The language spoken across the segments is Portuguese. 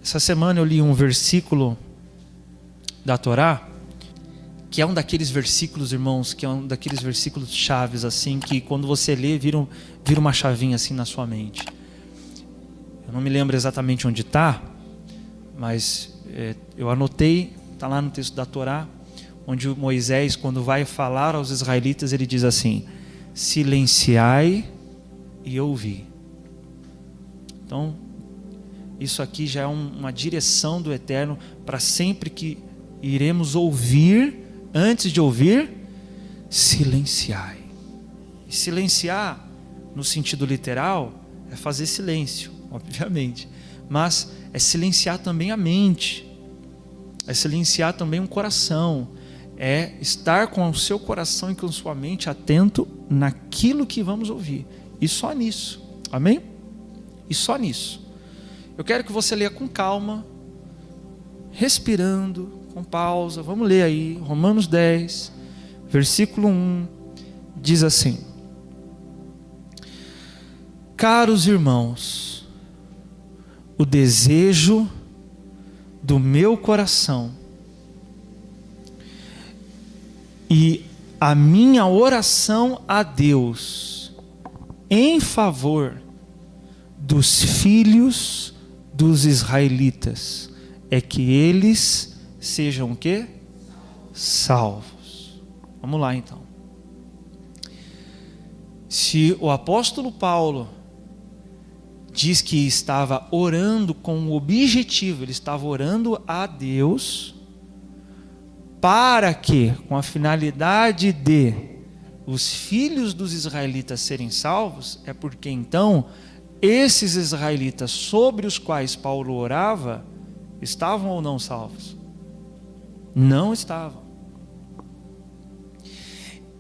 Essa semana eu li um versículo da Torá, que é um daqueles versículos, irmãos, que é um daqueles versículos chaves, assim, que quando você lê, vira uma chavinha assim na sua mente. Eu não me lembro exatamente onde está, mas eu anotei, está lá no texto da Torá, onde Moisés, quando vai falar aos israelitas, ele diz assim: silenciai e ouvi. Então, isso aqui já é uma direção do Eterno para sempre que iremos ouvir, antes de ouvir, silenciai. E silenciar, no sentido literal, é fazer silêncio, obviamente. Mas é silenciar também a mente, é silenciar também o coração, é estar com o seu coração e com a sua mente atento naquilo que vamos ouvir. E só nisso, amém? E só nisso. Eu quero que você leia com calma, respirando, com pausa. Vamos ler aí, Romanos 10, versículo 1, diz assim: caros irmãos, o desejo do meu coração e a minha oração a Deus em favor dos filhos dos israelitas é que eles sejam o quê? Salvos. Vamos lá então. Se o apóstolo Paulo diz que estava orando com o objetivo, ele estava orando a Deus para que, com a finalidade de os filhos dos israelitas serem salvos, é porque então esses israelitas sobre os quais Paulo orava estavam ou não salvos? Não estavam.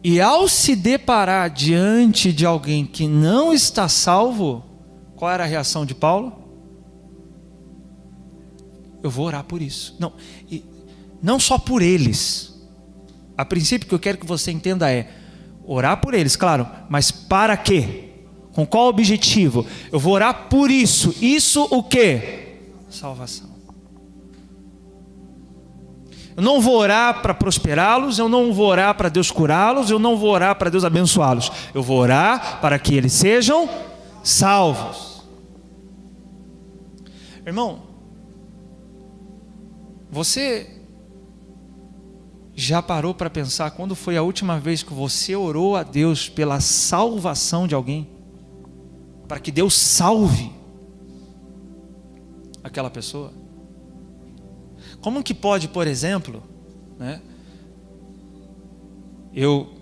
E ao se deparar diante de alguém que não está salvo, qual era a reação de Paulo? Eu vou orar por isso. Não, e não só por eles. A princípio, o que eu quero que você entenda é orar por eles, claro, mas para quê? Com qual objetivo? Eu vou orar por isso. Isso o quê? Salvação. Eu não vou orar para prosperá-los, eu não vou orar para Deus curá-los, eu não vou orar para Deus abençoá-los. Eu vou orar para que eles sejam salvos. Irmão, você já parou para pensar quando foi a última vez que você orou a Deus pela salvação de alguém? Para que Deus salve aquela pessoa? Como que pode, por exemplo, né, eu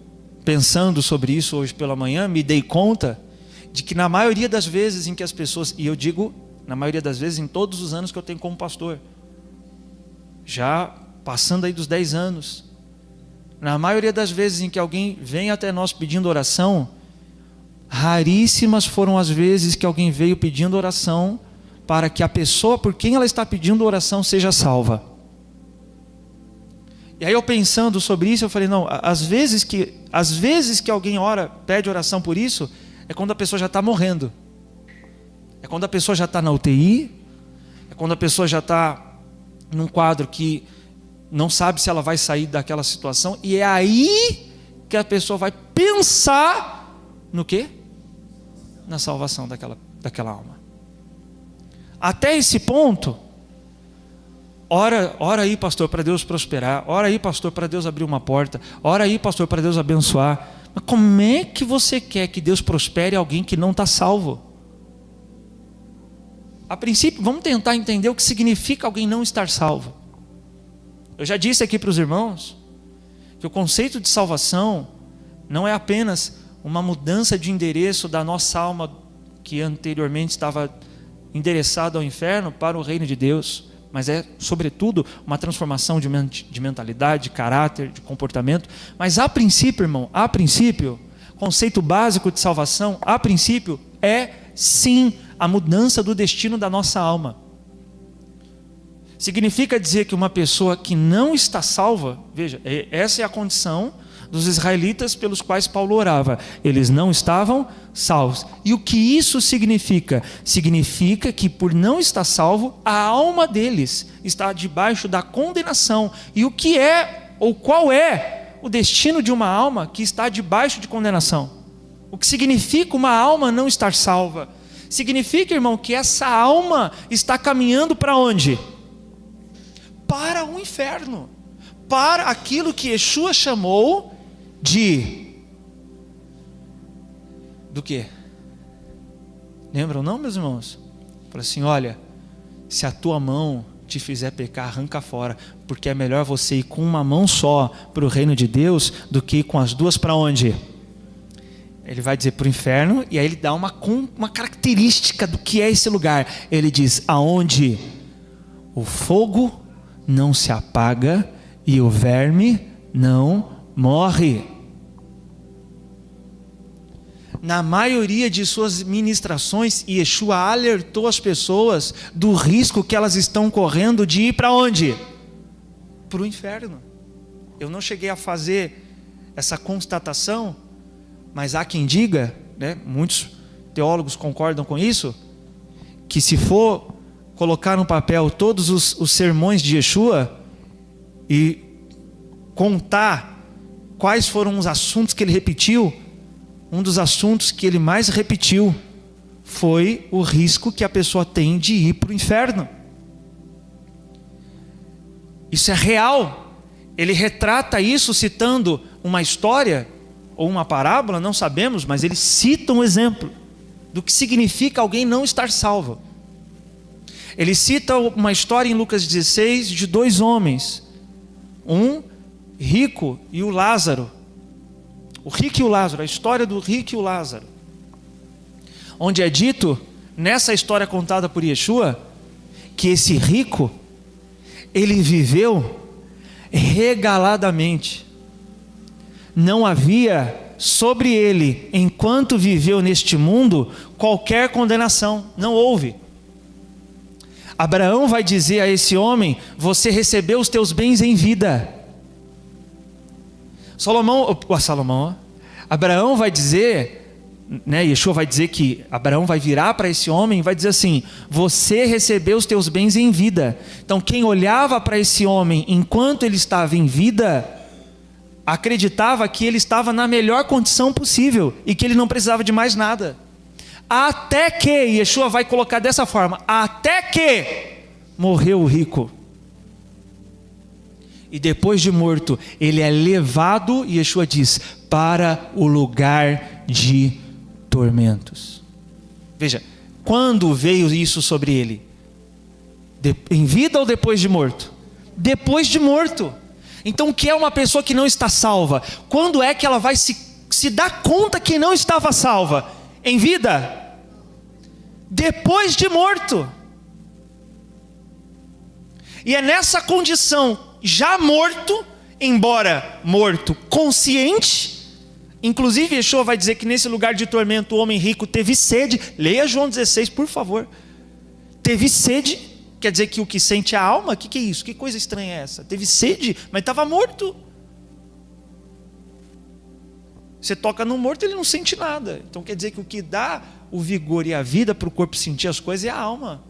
pensando sobre isso hoje pela manhã, me dei conta de que na maioria das vezes em que as pessoas, e eu digo na maioria das vezes em todos os anos que eu tenho como pastor, já passando aí dos 10 anos, na maioria das vezes em que alguém vem até nós pedindo oração, raríssimas foram as vezes que alguém veio pedindo oração para que a pessoa por quem ela está pedindo oração seja salva. E aí eu pensando sobre isso, eu falei, não, às vezes que alguém ora, pede oração por isso, é quando a pessoa já está morrendo. É quando a pessoa já está na UTI, é quando a pessoa já está num quadro que não sabe se ela vai sair daquela situação, e é aí que a pessoa vai pensar no quê? Na salvação daquela alma. Até esse ponto, ora aí, pastor, para Deus prosperar, ora aí, pastor, para Deus abrir uma porta, ora aí, pastor, para Deus abençoar. Mas como é que você quer que Deus prospere alguém que não está salvo? A princípio, vamos tentar entender o que significa alguém não estar salvo. Eu já disse aqui para os irmãos que o conceito de salvação não é apenas uma mudança de endereço da nossa alma que anteriormente estava endereçada ao inferno para o reino de Deus, mas é sobretudo uma transformação de mentalidade, de caráter, de comportamento. Mas a princípio, irmão, conceito básico de salvação, a princípio é sim a mudança do destino da nossa alma. Significa dizer que uma pessoa que não está salva, veja, essa é a condição dos israelitas pelos quais Paulo orava. Eles não estavam salvos. E o que isso significa? Significa que por não estar salvo, a alma deles está debaixo da condenação. E o que é, ou qual é, o destino de uma alma que está debaixo de condenação? O que significa uma alma não estar salva? Significa, irmão, que essa alma está caminhando para onde? Para o inferno. Para aquilo que Yeshua chamou do quê? Lembram não, meus irmãos? Falou assim, olha, se a tua mão te fizer pecar, arranca fora, porque é melhor você ir com uma mão só para o reino de Deus, do que ir com as duas para onde? Ele vai dizer para o inferno, e aí ele dá uma característica do que é esse lugar. Ele diz, aonde o fogo não se apaga e o verme não morre. Na maioria de suas ministrações, Yeshua alertou as pessoas do risco que elas estão correndo de ir para onde? Para o inferno. Eu não cheguei a fazer essa constatação, mas há quem diga, né, muitos teólogos concordam com isso, que se for colocar no papel todos os sermões de Yeshua e contar quais foram os assuntos que ele repetiu, um dos assuntos que ele mais repetiu foi o risco que a pessoa tem de ir para o inferno. Isso é real. Ele retrata isso citando uma história ou uma parábola, não sabemos, mas ele cita um exemplo do que significa alguém não estar salvo. Ele cita uma história em Lucas 16 de dois homens, um rico e o Lázaro. O rico e o Lázaro, a história do rico e o Lázaro. Onde é dito, nessa história contada por Yeshua, que esse rico, ele viveu regaladamente. Não havia sobre ele, enquanto viveu neste mundo, qualquer condenação. Não houve. Abraão vai dizer a esse homem, você recebeu os teus bens em vida. Abraão vai dizer, né, Yeshua vai dizer que Abraão vai virar para esse homem e vai dizer assim, você recebeu os teus bens em vida. Então quem olhava para esse homem enquanto ele estava em vida, acreditava que ele estava na melhor condição possível e que ele não precisava de mais nada. Até que, Yeshua vai colocar dessa forma, até que morreu o rico. E depois de morto, ele é levado, Yeshua diz, para o lugar de tormentos. Veja, quando veio isso sobre ele? Em vida ou depois de morto? Depois de morto. Então o que é uma pessoa que não está salva? Quando é que ela vai se dar conta que não estava salva? Em vida? Depois de morto. E é nessa condição, já morto, embora morto consciente, inclusive Yeshua vai dizer que nesse lugar de tormento o homem rico teve sede. Leia João 16, por favor. Teve sede. Quer dizer que o que sente é a alma? O que é isso? Que coisa estranha é essa? Teve sede, mas estava morto. Você toca no morto, ele não sente nada. Então quer dizer que o que dá o vigor e a vida para o corpo sentir as coisas é a alma.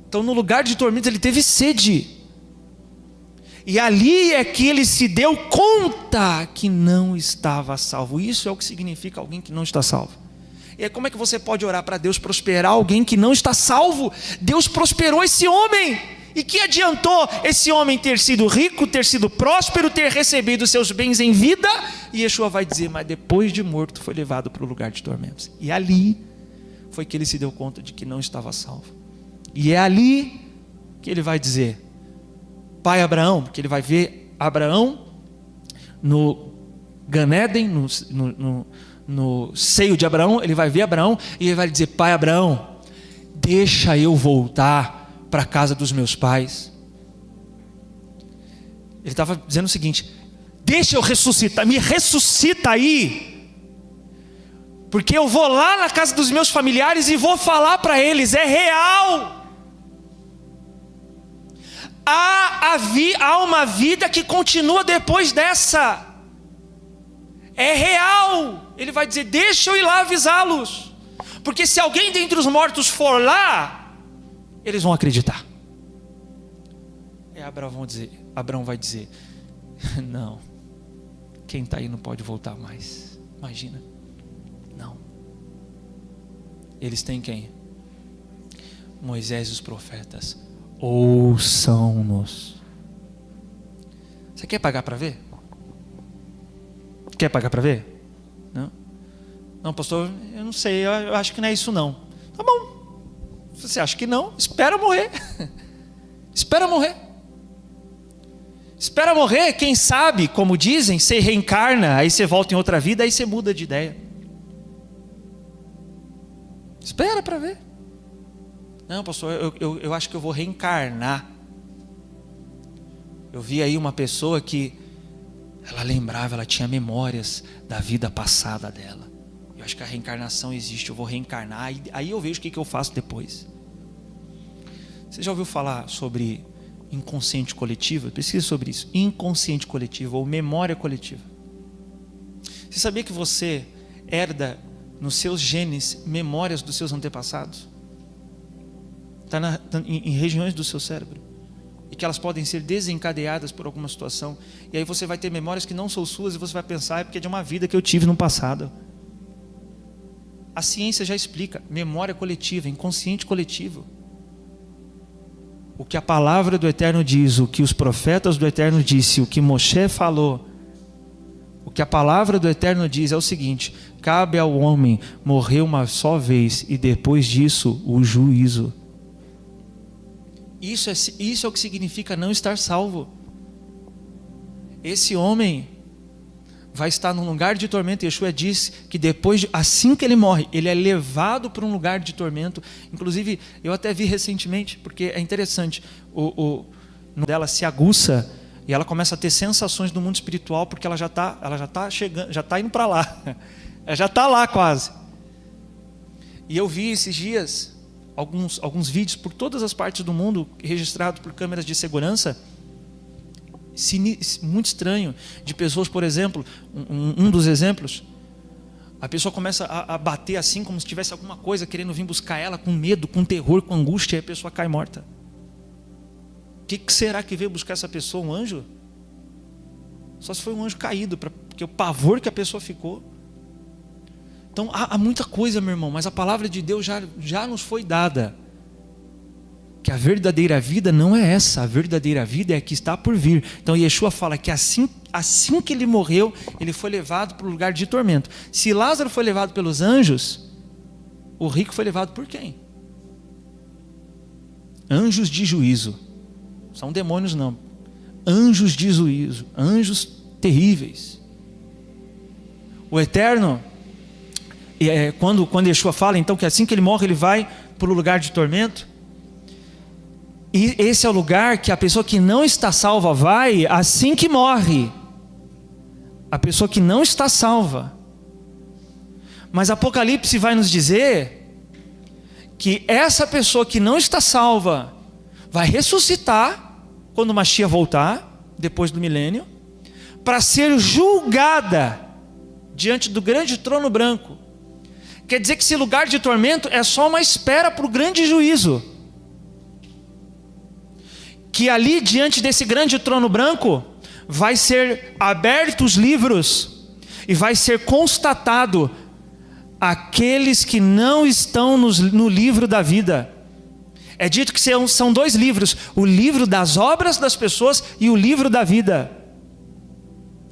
Então no lugar de tormento ele teve sede. E ali é que ele se deu conta que não estava salvo. Isso é o que significa alguém que não está salvo. E aí, como é que você pode orar para Deus prosperar alguém que não está salvo? Deus prosperou esse homem. E que adiantou esse homem ter sido rico, ter sido próspero, ter recebido seus bens em vida? E Yeshua vai dizer, mas depois de morto foi levado para o lugar de tormentos. E ali foi que ele se deu conta de que não estava salvo. E é ali que ele vai dizer, pai Abraão, porque ele vai ver Abraão no Gan Eden, no seio de Abraão, ele vai ver Abraão e ele vai dizer, pai Abraão, deixa eu voltar para a casa dos meus pais. Ele estava dizendo o seguinte, deixa eu ressuscitar, me ressuscita aí, porque eu vou lá na casa dos meus familiares e vou falar para eles, é real. Há uma vida que continua depois dessa. é real. Ele vai dizer: deixa eu ir lá avisá-los, porque se alguém dentre os mortos for lá, eles vão acreditar. Abraão vai dizer: não, quem está aí não pode voltar mais. Imagina. Não. Eles têm quem? Moisés e os profetas. Ouçam-nos. Você quer pagar para ver? Quer pagar para ver? Não? Não, pastor, eu não sei, eu acho que não é isso não. Tá bom. Se você acha que não, espera morrer. Espera morrer. Espera morrer, quem sabe, como dizem, você reencarna, aí você volta em outra vida, aí você muda de ideia. Espera para ver. Não, pastor, eu acho que eu vou reencarnar. Eu vi aí uma pessoa que ela lembrava, ela tinha memórias da vida passada dela. Eu acho que a reencarnação existe, eu vou reencarnar, aí eu vejo o que eu faço depois. Você já ouviu falar sobre inconsciente coletivo? Pesquisa sobre isso. Inconsciente coletivo ou memória coletiva. Você sabia que você herda nos seus genes memórias dos seus antepassados? Está em regiões do seu cérebro. E que elas podem ser desencadeadas por alguma situação. E aí você vai ter memórias que não são suas e você vai pensar: é porque é de uma vida que eu tive no passado. A ciência já explica. Memória coletiva, inconsciente coletivo. O que a palavra do Eterno diz, o que os profetas do Eterno disse, o que Moshe falou, o que a palavra do Eterno diz é o seguinte: cabe ao homem morrer uma só vez e depois disso o juízo. Isso é o que significa não estar salvo. Esse homem vai estar num lugar de tormento. Yeshua diz que assim que ele morre, ele é levado para um lugar de tormento. Inclusive, eu até vi recentemente, porque é interessante, dela se aguça e ela começa a ter sensações do mundo espiritual, porque ela já está chegando, já está indo para lá, ela já está lá quase. E eu vi esses dias alguns vídeos por todas as partes do mundo, registrados por câmeras de segurança, muito estranho, de pessoas, por exemplo, um dos exemplos, a pessoa começa a bater assim, como se tivesse alguma coisa querendo vir buscar ela, com medo, com terror, com angústia, e a pessoa cai morta. O que será que veio buscar essa pessoa? Um anjo? Só se foi um anjo caído, porque o pavor que a pessoa ficou. Então há muita coisa, meu irmão, mas a palavra de Deus já nos foi dada. Que a verdadeira vida não é essa, a verdadeira vida é a que está por vir. Então Yeshua fala que assim que ele morreu, ele foi levado para o lugar de tormento. Se Lázaro foi levado pelos anjos, o rico foi levado por quem? Anjos de juízo. São demônios não. Anjos de juízo, anjos terríveis. O Eterno, quando Yeshua fala então que assim que ele morre, ele vai para o lugar de tormento. E esse é o lugar que a pessoa que não está salva vai assim que morre. A pessoa que não está salva. Mas Apocalipse vai nos dizer que essa pessoa que não está salva vai ressuscitar quando o Mashiach voltar, depois do milênio, para ser julgada diante do grande trono branco. Quer dizer que esse lugar de tormento é só uma espera para o grande juízo. Que ali diante desse grande trono branco vai ser abertos os livros e vai ser constatado aqueles que não estão no livro da vida. É dito que são dois livros: o livro das obras das pessoas e o livro da vida.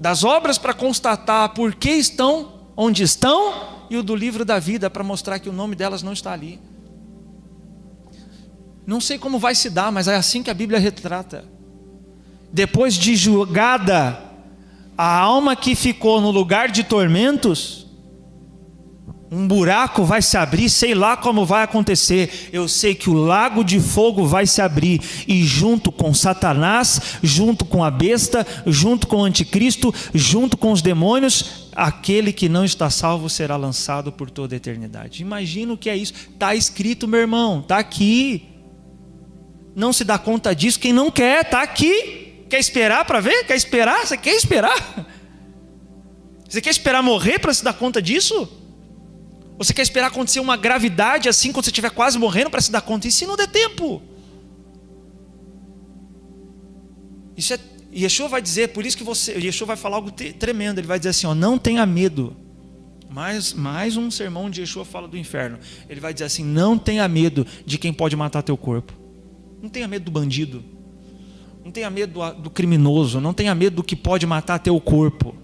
Das obras para constatar por que estão onde estão, e o do livro da vida para mostrar que o nome delas não está ali. Não sei como vai se dar, mas é assim que a Bíblia retrata. Depois de julgada a alma que ficou no lugar de tormentos, um buraco vai se abrir, sei lá como vai acontecer. Eu sei que o lago de fogo vai se abrir, e junto com Satanás, junto com a besta, junto com o anticristo, junto com os demônios, aquele que não está salvo será lançado por toda a eternidade. Imagina o que é isso. Está escrito, meu irmão, está aqui. Não se dá conta disso quem não quer, está aqui. Quer esperar para ver? Quer esperar? Você quer esperar? Você quer esperar morrer para se dar conta disso? Ou você quer esperar acontecer uma gravidade assim, quando você estiver quase morrendo, para se dar conta? E se não der tempo? Isso é, Yeshua vai dizer, por isso que Yeshua vai falar algo tremendo. Ele vai dizer assim, ó, não tenha medo. Mais um sermão de Yeshua fala do inferno. Ele vai dizer assim, não tenha medo de quem pode matar teu corpo. Não tenha medo do bandido. Não tenha medo do criminoso. Não tenha medo do que pode matar teu corpo.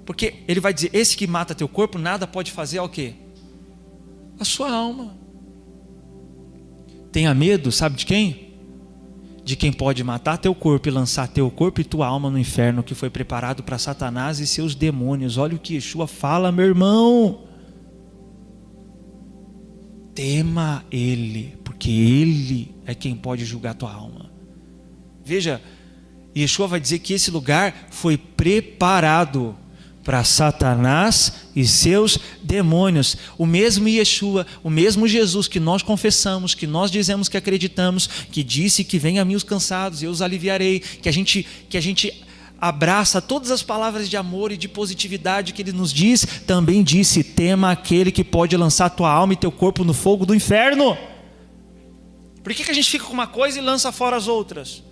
Porque ele vai dizer, esse que mata teu corpo, nada pode fazer ao quê? A sua alma. Tenha medo, sabe de quem? De quem pode matar teu corpo e lançar teu corpo e tua alma no inferno, que foi preparado para Satanás e seus demônios. Olha o que Yeshua fala, meu irmão. Tema ele, porque ele é quem pode julgar tua alma. Veja, Yeshua vai dizer que esse lugar foi preparado para Satanás e seus demônios. O mesmo Yeshua, o mesmo Jesus que nós confessamos, que nós dizemos que acreditamos, que disse que venha a mim os cansados e eu os aliviarei, que a gente abraça todas as palavras de amor e de positividade que ele nos diz, também disse, tema aquele que pode lançar tua alma e teu corpo no fogo do inferno. Por que a gente fica com uma coisa e lança fora as outras?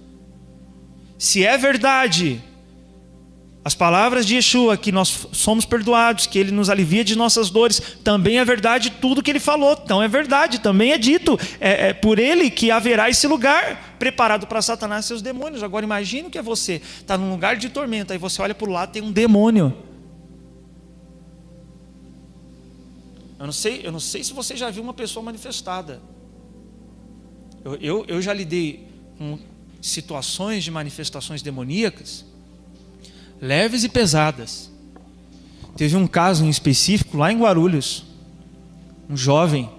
Se é verdade as palavras de Yeshua, que nós somos perdoados, que ele nos alivia de nossas dores, também é verdade tudo que ele falou. Então é verdade, também é dito, é por ele que haverá esse lugar preparado para Satanás e seus demônios. Agora imagine que é você, está num lugar de tormento, aí você olha para o lado, tem um demônio. Eu não sei se você já viu uma pessoa manifestada. Eu já lidei com situações de manifestações demoníacas, leves e pesadas. Teve um caso em específico lá em Guarulhos, um jovem,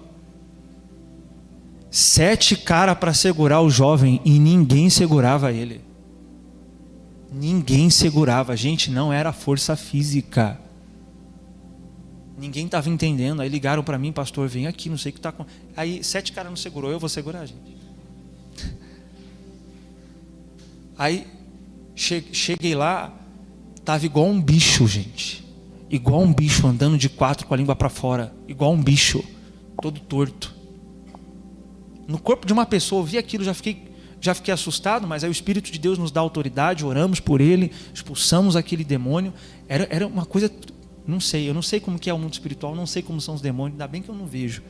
7 caras para segurar o jovem e ninguém segurava ele. Ninguém segurava, gente, não era força física. Ninguém estava entendendo. Aí ligaram para mim, pastor, vem aqui, não sei o que está com. Aí 7 caras não segurou, eu vou segurar, gente. Aí cheguei lá, estava igual um bicho, gente. Igual um bicho, andando de 4 com a língua para fora. Igual um bicho, todo torto. No corpo de uma pessoa, eu vi aquilo, já fiquei assustado, mas aí o Espírito de Deus nos dá autoridade, oramos por ele, expulsamos aquele demônio. Era uma coisa, eu não sei como que é o mundo espiritual, não sei como são os demônios, ainda bem que eu não vejo.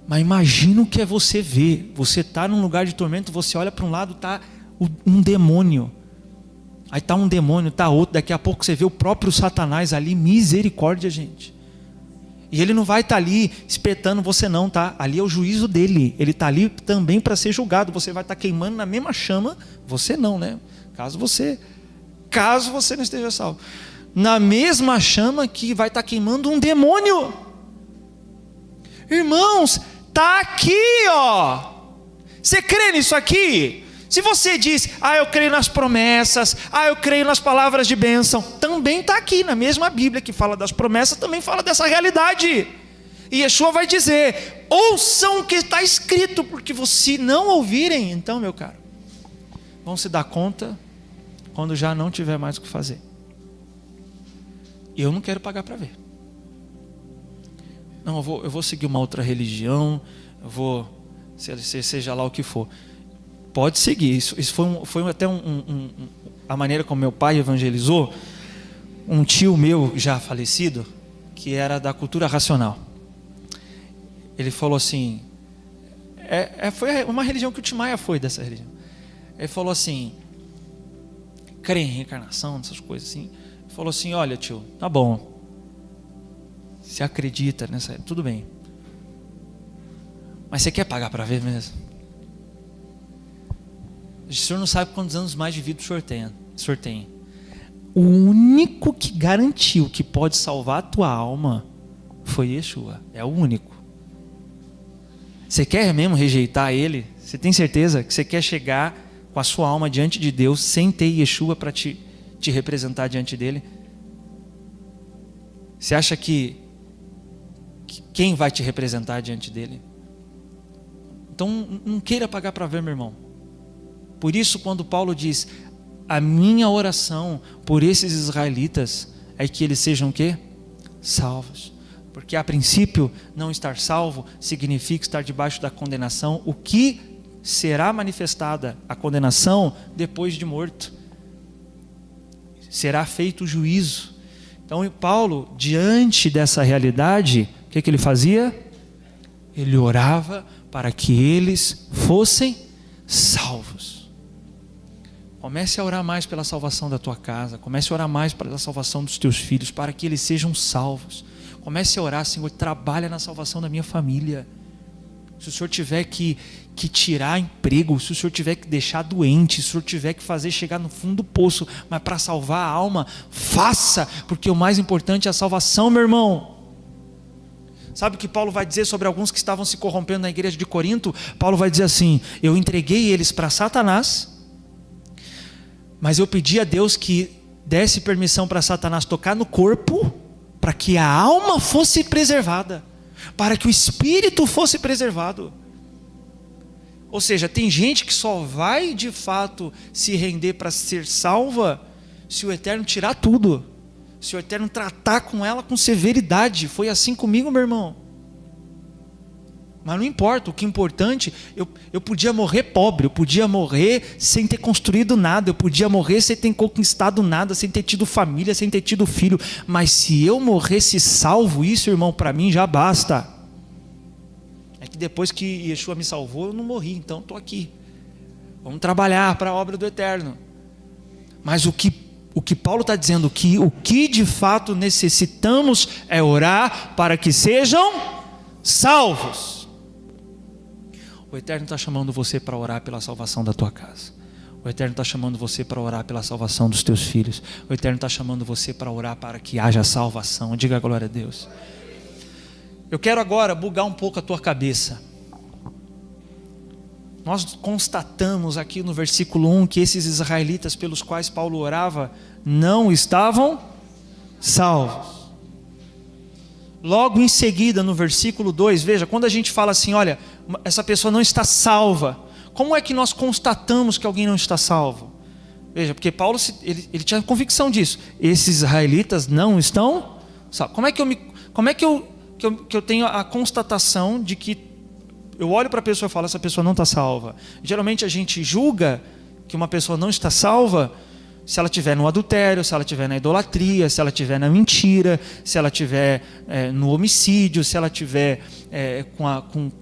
Mas imagina o que é você ver. Você está num lugar de tormento, você olha para um lado, está um demônio. Aí está um demônio, está outro, daqui a pouco você vê o próprio Satanás ali, misericórdia, gente. E ele não vai estar ali espetando você não, tá? Ali é o juízo dele, ele está ali também para ser julgado. Você vai estar queimando na mesma chama, você não, né? Caso você não esteja salvo. Na mesma chama que vai estar queimando um demônio. Irmãos, está aqui, ó. Você crê nisso aqui? Se você diz, eu creio nas promessas, eu creio nas palavras de bênção, também está aqui, na mesma Bíblia que fala das promessas, também fala dessa realidade. E Yeshua vai dizer, ouçam o que está escrito, porque se não ouvirem, então, meu caro, vão se dar conta quando já não tiver mais o que fazer. E eu não quero pagar para ver. Não, eu vou seguir uma outra religião, seja lá o que for. Pode seguir, isso foi até a maneira como meu pai evangelizou. Um tio meu já falecido, que era da cultura racional, ele falou assim, foi uma religião que o Tim Maia foi dessa religião. Ele falou assim, crê em reencarnação, essas coisas assim. Ele falou assim, olha tio, tá bom, você acredita nessa, tudo bem, mas você quer pagar para ver mesmo? O senhor não sabe quantos anos mais de vida o senhor tem. O único que garantiu que pode salvar a tua alma foi Yeshua. É o único. Você quer mesmo rejeitar ele? Você tem certeza que você quer chegar com a sua alma diante de Deus sem ter Yeshua para te representar diante dele? Você acha que quem vai te representar diante dele? Então não queira pagar para ver, meu irmão. Por isso, quando Paulo diz, a minha oração por esses israelitas é que eles sejam o quê? Salvos. Porque a princípio, não estar salvo significa estar debaixo da condenação, o que será manifestada a condenação depois de morto. Será feito o juízo. Então Paulo, diante dessa realidade, o que ele fazia? Ele orava para que eles fossem salvos. Comece a orar mais pela salvação da tua casa. Comece a orar mais pela salvação dos teus filhos, para que eles sejam salvos. Comece a orar: Senhor, trabalha na salvação da minha família. Se o Senhor tiver que tirar emprego, se o Senhor tiver que deixar doente, se o Senhor tiver que fazer chegar no fundo do poço, mas para salvar a alma, faça, porque o mais importante é a salvação, meu irmão. Sabe o que Paulo vai dizer sobre alguns que estavam se corrompendo na igreja de Corinto? Paulo vai dizer assim: eu entreguei eles para Satanás, mas eu pedi a Deus que desse permissão para Satanás tocar no corpo, para que a alma fosse preservada, para que o espírito fosse preservado. Ou seja, tem gente que só vai de fato se render para ser salva se o Eterno tirar tudo, se o Eterno tratar com ela com severidade. Foi assim comigo, meu irmão. Mas não importa, o que é importante, eu podia morrer pobre, eu podia morrer sem ter construído nada, eu podia morrer sem ter conquistado nada, sem ter tido família, sem ter tido filho, mas se eu morresse salvo, isso, irmão, para mim já basta. É que depois que Yeshua me salvou, eu não morri, então estou aqui. Vamos trabalhar para a obra do Eterno. Mas o que Paulo está dizendo, que o que de fato necessitamos é orar para que sejam salvos. O Eterno está chamando você para orar pela salvação da tua casa. O Eterno está chamando você para orar pela salvação dos teus filhos. O Eterno está chamando você para orar para que haja salvação. Diga glória a Deus. Eu quero agora bugar um pouco a tua cabeça. Nós constatamos aqui no versículo 1 que esses israelitas pelos quais Paulo orava não estavam salvos. Logo em seguida, no versículo 2, veja, quando a gente fala assim, olha, essa pessoa não está salva, como é que nós constatamos que alguém não está salvo? Veja, porque Paulo, ele tinha convicção disso, esses israelitas não estão salvos. Como é que eu tenho a constatação de que eu olho para a pessoa e falo, essa pessoa não está salva? Geralmente a gente julga que uma pessoa não está salva se ela estiver no adultério, se ela estiver na idolatria, se ela estiver na mentira, se ela estiver no homicídio, se ela estiver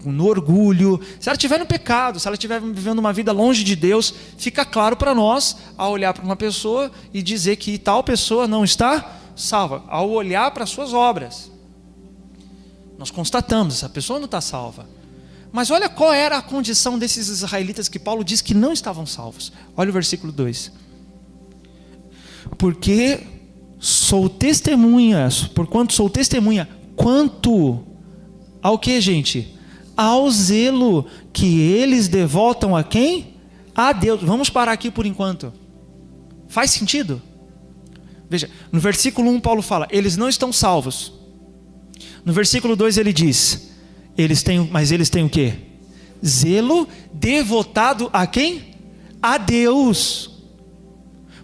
no orgulho, se ela estiver no pecado, se ela estiver vivendo uma vida longe de Deus. Fica claro para nós, ao olhar para uma pessoa e dizer que tal pessoa não está salva, ao olhar para as suas obras. Nós constatamos, essa pessoa não está salva. Mas olha qual era a condição desses israelitas que Paulo diz que não estavam salvos. Olha o versículo 2. Porque sou testemunha, porquanto sou testemunha, quanto ao que, gente? Ao zelo que eles devotam a quem? A Deus. Vamos parar aqui por enquanto. Faz sentido? Veja, no versículo 1 Paulo fala, eles não estão salvos. No versículo 2 ele diz, mas eles têm o quê? Zelo devotado a quem? A Deus.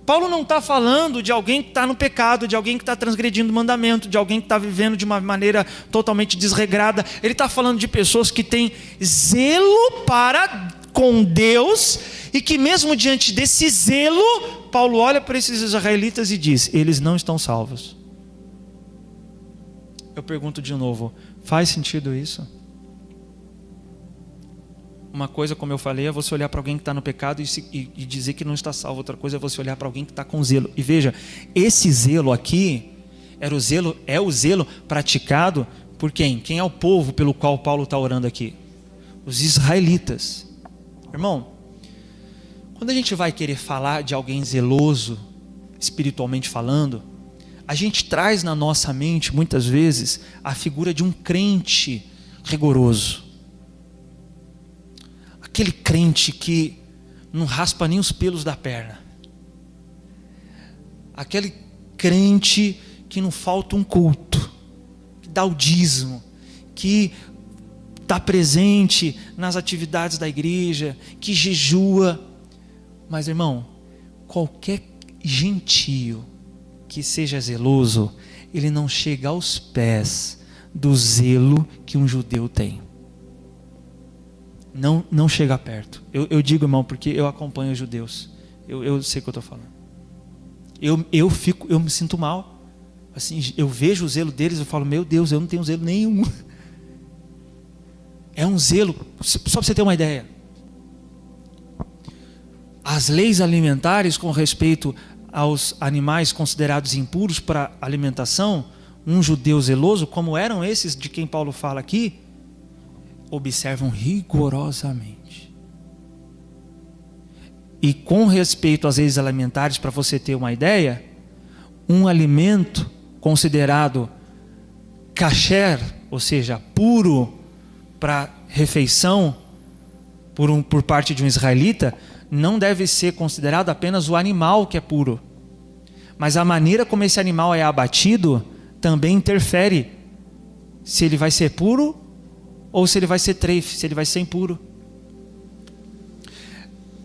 Paulo não está falando de alguém que está no pecado, de alguém que está transgredindo o mandamento, de alguém que está vivendo de uma maneira totalmente desregrada. Ele está falando de pessoas que têm zelo para com Deus e que mesmo diante desse zelo, Paulo olha para esses israelitas e diz, eles não estão salvos. Eu pergunto de novo, faz sentido isso? Uma coisa, como eu falei, é você olhar para alguém que está no pecado e dizer que não está salvo. Outra coisa é você olhar para alguém que está com zelo. E veja, esse zelo aqui é o zelo praticado por quem? Quem é o povo pelo qual Paulo está orando aqui? Os israelitas. Irmão, quando a gente vai querer falar de alguém zeloso, espiritualmente falando, a gente traz na nossa mente, muitas vezes, a figura de um crente rigoroso. Aquele crente que não raspa nem os pelos da perna. Aquele crente que não falta um culto, que dá o dízimo, que está presente nas atividades da igreja, que jejua. Mas, irmão, qualquer gentio, que seja zeloso, ele não chega aos pés do zelo que um judeu tem. Não chega perto. Eu digo, irmão, porque eu acompanho os judeus. Eu sei o que eu estou falando. Eu me sinto mal. Assim, eu vejo o zelo deles, eu falo, meu Deus, eu não tenho zelo nenhum. É um zelo, só para você ter uma ideia. As leis alimentares com respeito aos animais considerados impuros para alimentação, um judeu zeloso, como eram esses de quem Paulo fala aqui, observam rigorosamente. E com respeito às leis alimentares, para você ter uma ideia, um alimento considerado kasher, ou seja, puro para refeição por parte de um israelita, não deve ser considerado apenas o animal que é puro, mas a maneira como esse animal é abatido também interfere se ele vai ser puro ou se ele vai ser treif, se ele vai ser impuro.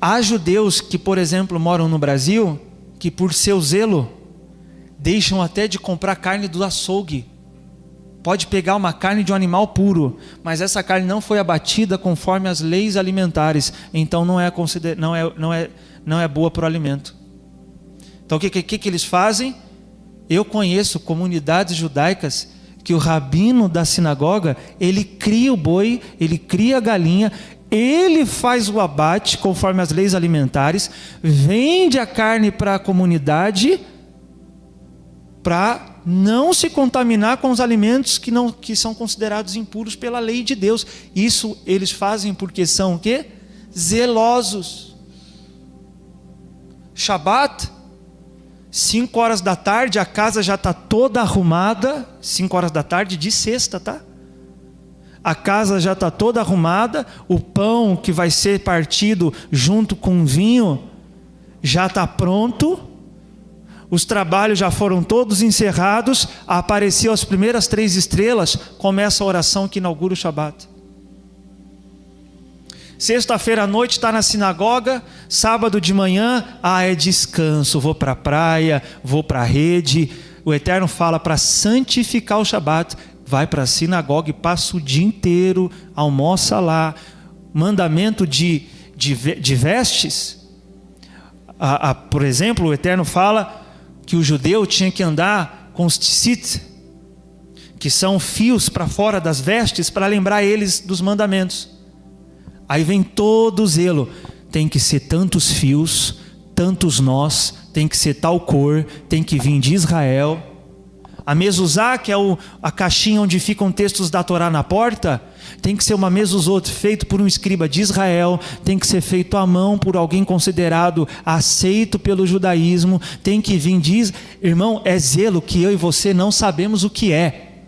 Há judeus que, por exemplo, moram no Brasil, que por seu zelo deixam até de comprar carne do açougue. Pode pegar uma carne de um animal puro, mas essa carne não foi abatida conforme as leis alimentares, então não é boa para o alimento. Então o que eles fazem? Eu conheço comunidades judaicas que o rabino da sinagoga, ele cria o boi, ele cria a galinha, ele faz o abate conforme as leis alimentares, vende a carne para a comunidade, para não se contaminar com os alimentos que são considerados impuros pela lei de Deus. Isso eles fazem porque são o quê? Zelosos. Shabat, 5 horas da tarde, a casa já está toda arrumada, 5 horas da tarde de sexta, tá? A casa já está toda arrumada, o pão que vai ser partido junto com o vinho já está pronto, os trabalhos já foram todos encerrados, apareceu as primeiras 3 estrelas, começa a oração que inaugura o Shabat. Sexta-feira à noite está na sinagoga, sábado de manhã, é descanso, vou para a praia, vou para a rede. O Eterno fala para santificar o Shabat, vai para a sinagoga e passa o dia inteiro, almoça lá. Mandamento de vestes, por exemplo, o Eterno fala que o judeu tinha que andar com os tzitzit, que são fios para fora das vestes, para lembrar eles dos mandamentos. Aí vem todo o zelo, tem que ser tantos fios, tantos nós, tem que ser tal cor, tem que vir de Israel. A mezuzá, que é a caixinha onde ficam textos da Torá na porta, tem que ser uma mezuzot feito por um escriba de Israel, tem que ser feito à mão por alguém considerado aceito pelo judaísmo, tem que vir de... Irmão, é zelo que eu e você não sabemos o que é.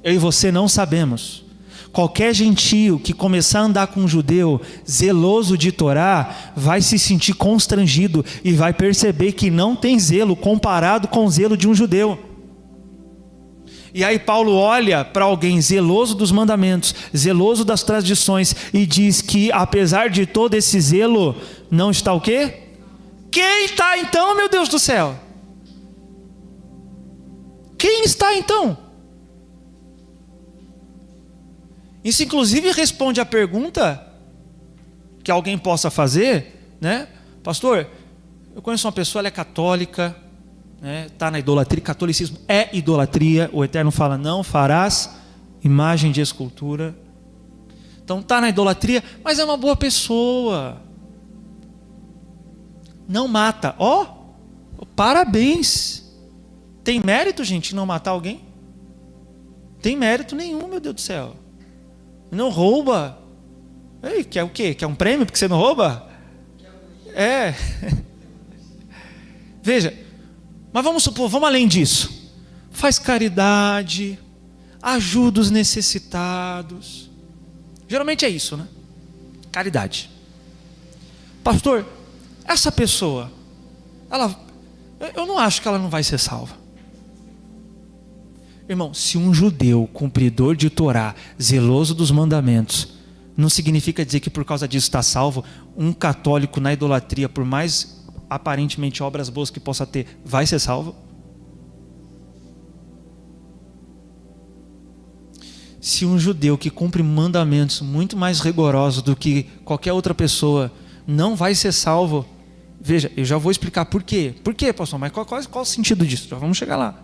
Eu e você não sabemos. Qualquer gentio que começar a andar com um judeu zeloso de Torá, vai se sentir constrangido e vai perceber que não tem zelo comparado com o zelo de um judeu. E aí Paulo olha para alguém zeloso dos mandamentos, zeloso das tradições, e diz que apesar de todo esse zelo, não está o quê? Quem está então, meu Deus do céu? Quem está então? Isso inclusive responde à pergunta que alguém possa fazer, né? Pastor, eu conheço uma pessoa, ela é católica, está na idolatria. Catolicismo é idolatria. O Eterno fala, não farás imagem de escultura. Então está na idolatria, mas é uma boa pessoa, não mata. Parabéns. Tem mérito, gente, não matar alguém? Tem mérito nenhum, meu Deus do céu. Não rouba. Ei, quer o quê? Quer um prêmio porque você não rouba? É. Veja, mas vamos supor, vamos além disso. Faz caridade, ajuda os necessitados. Geralmente é isso, né? Caridade. Pastor, essa pessoa, eu não acho que ela não vai ser salva. Irmão, se um judeu cumpridor de Torá, zeloso dos mandamentos, não significa dizer que por causa disso está salvo. Um católico na idolatria, por mais aparentemente obras boas que possa ter, vai ser salvo? Se um judeu que cumpre mandamentos muito mais rigorosos do que qualquer outra pessoa não vai ser salvo, veja, eu já vou explicar por quê. Por quê, pastor? Mas qual o sentido disso? Já vamos chegar lá.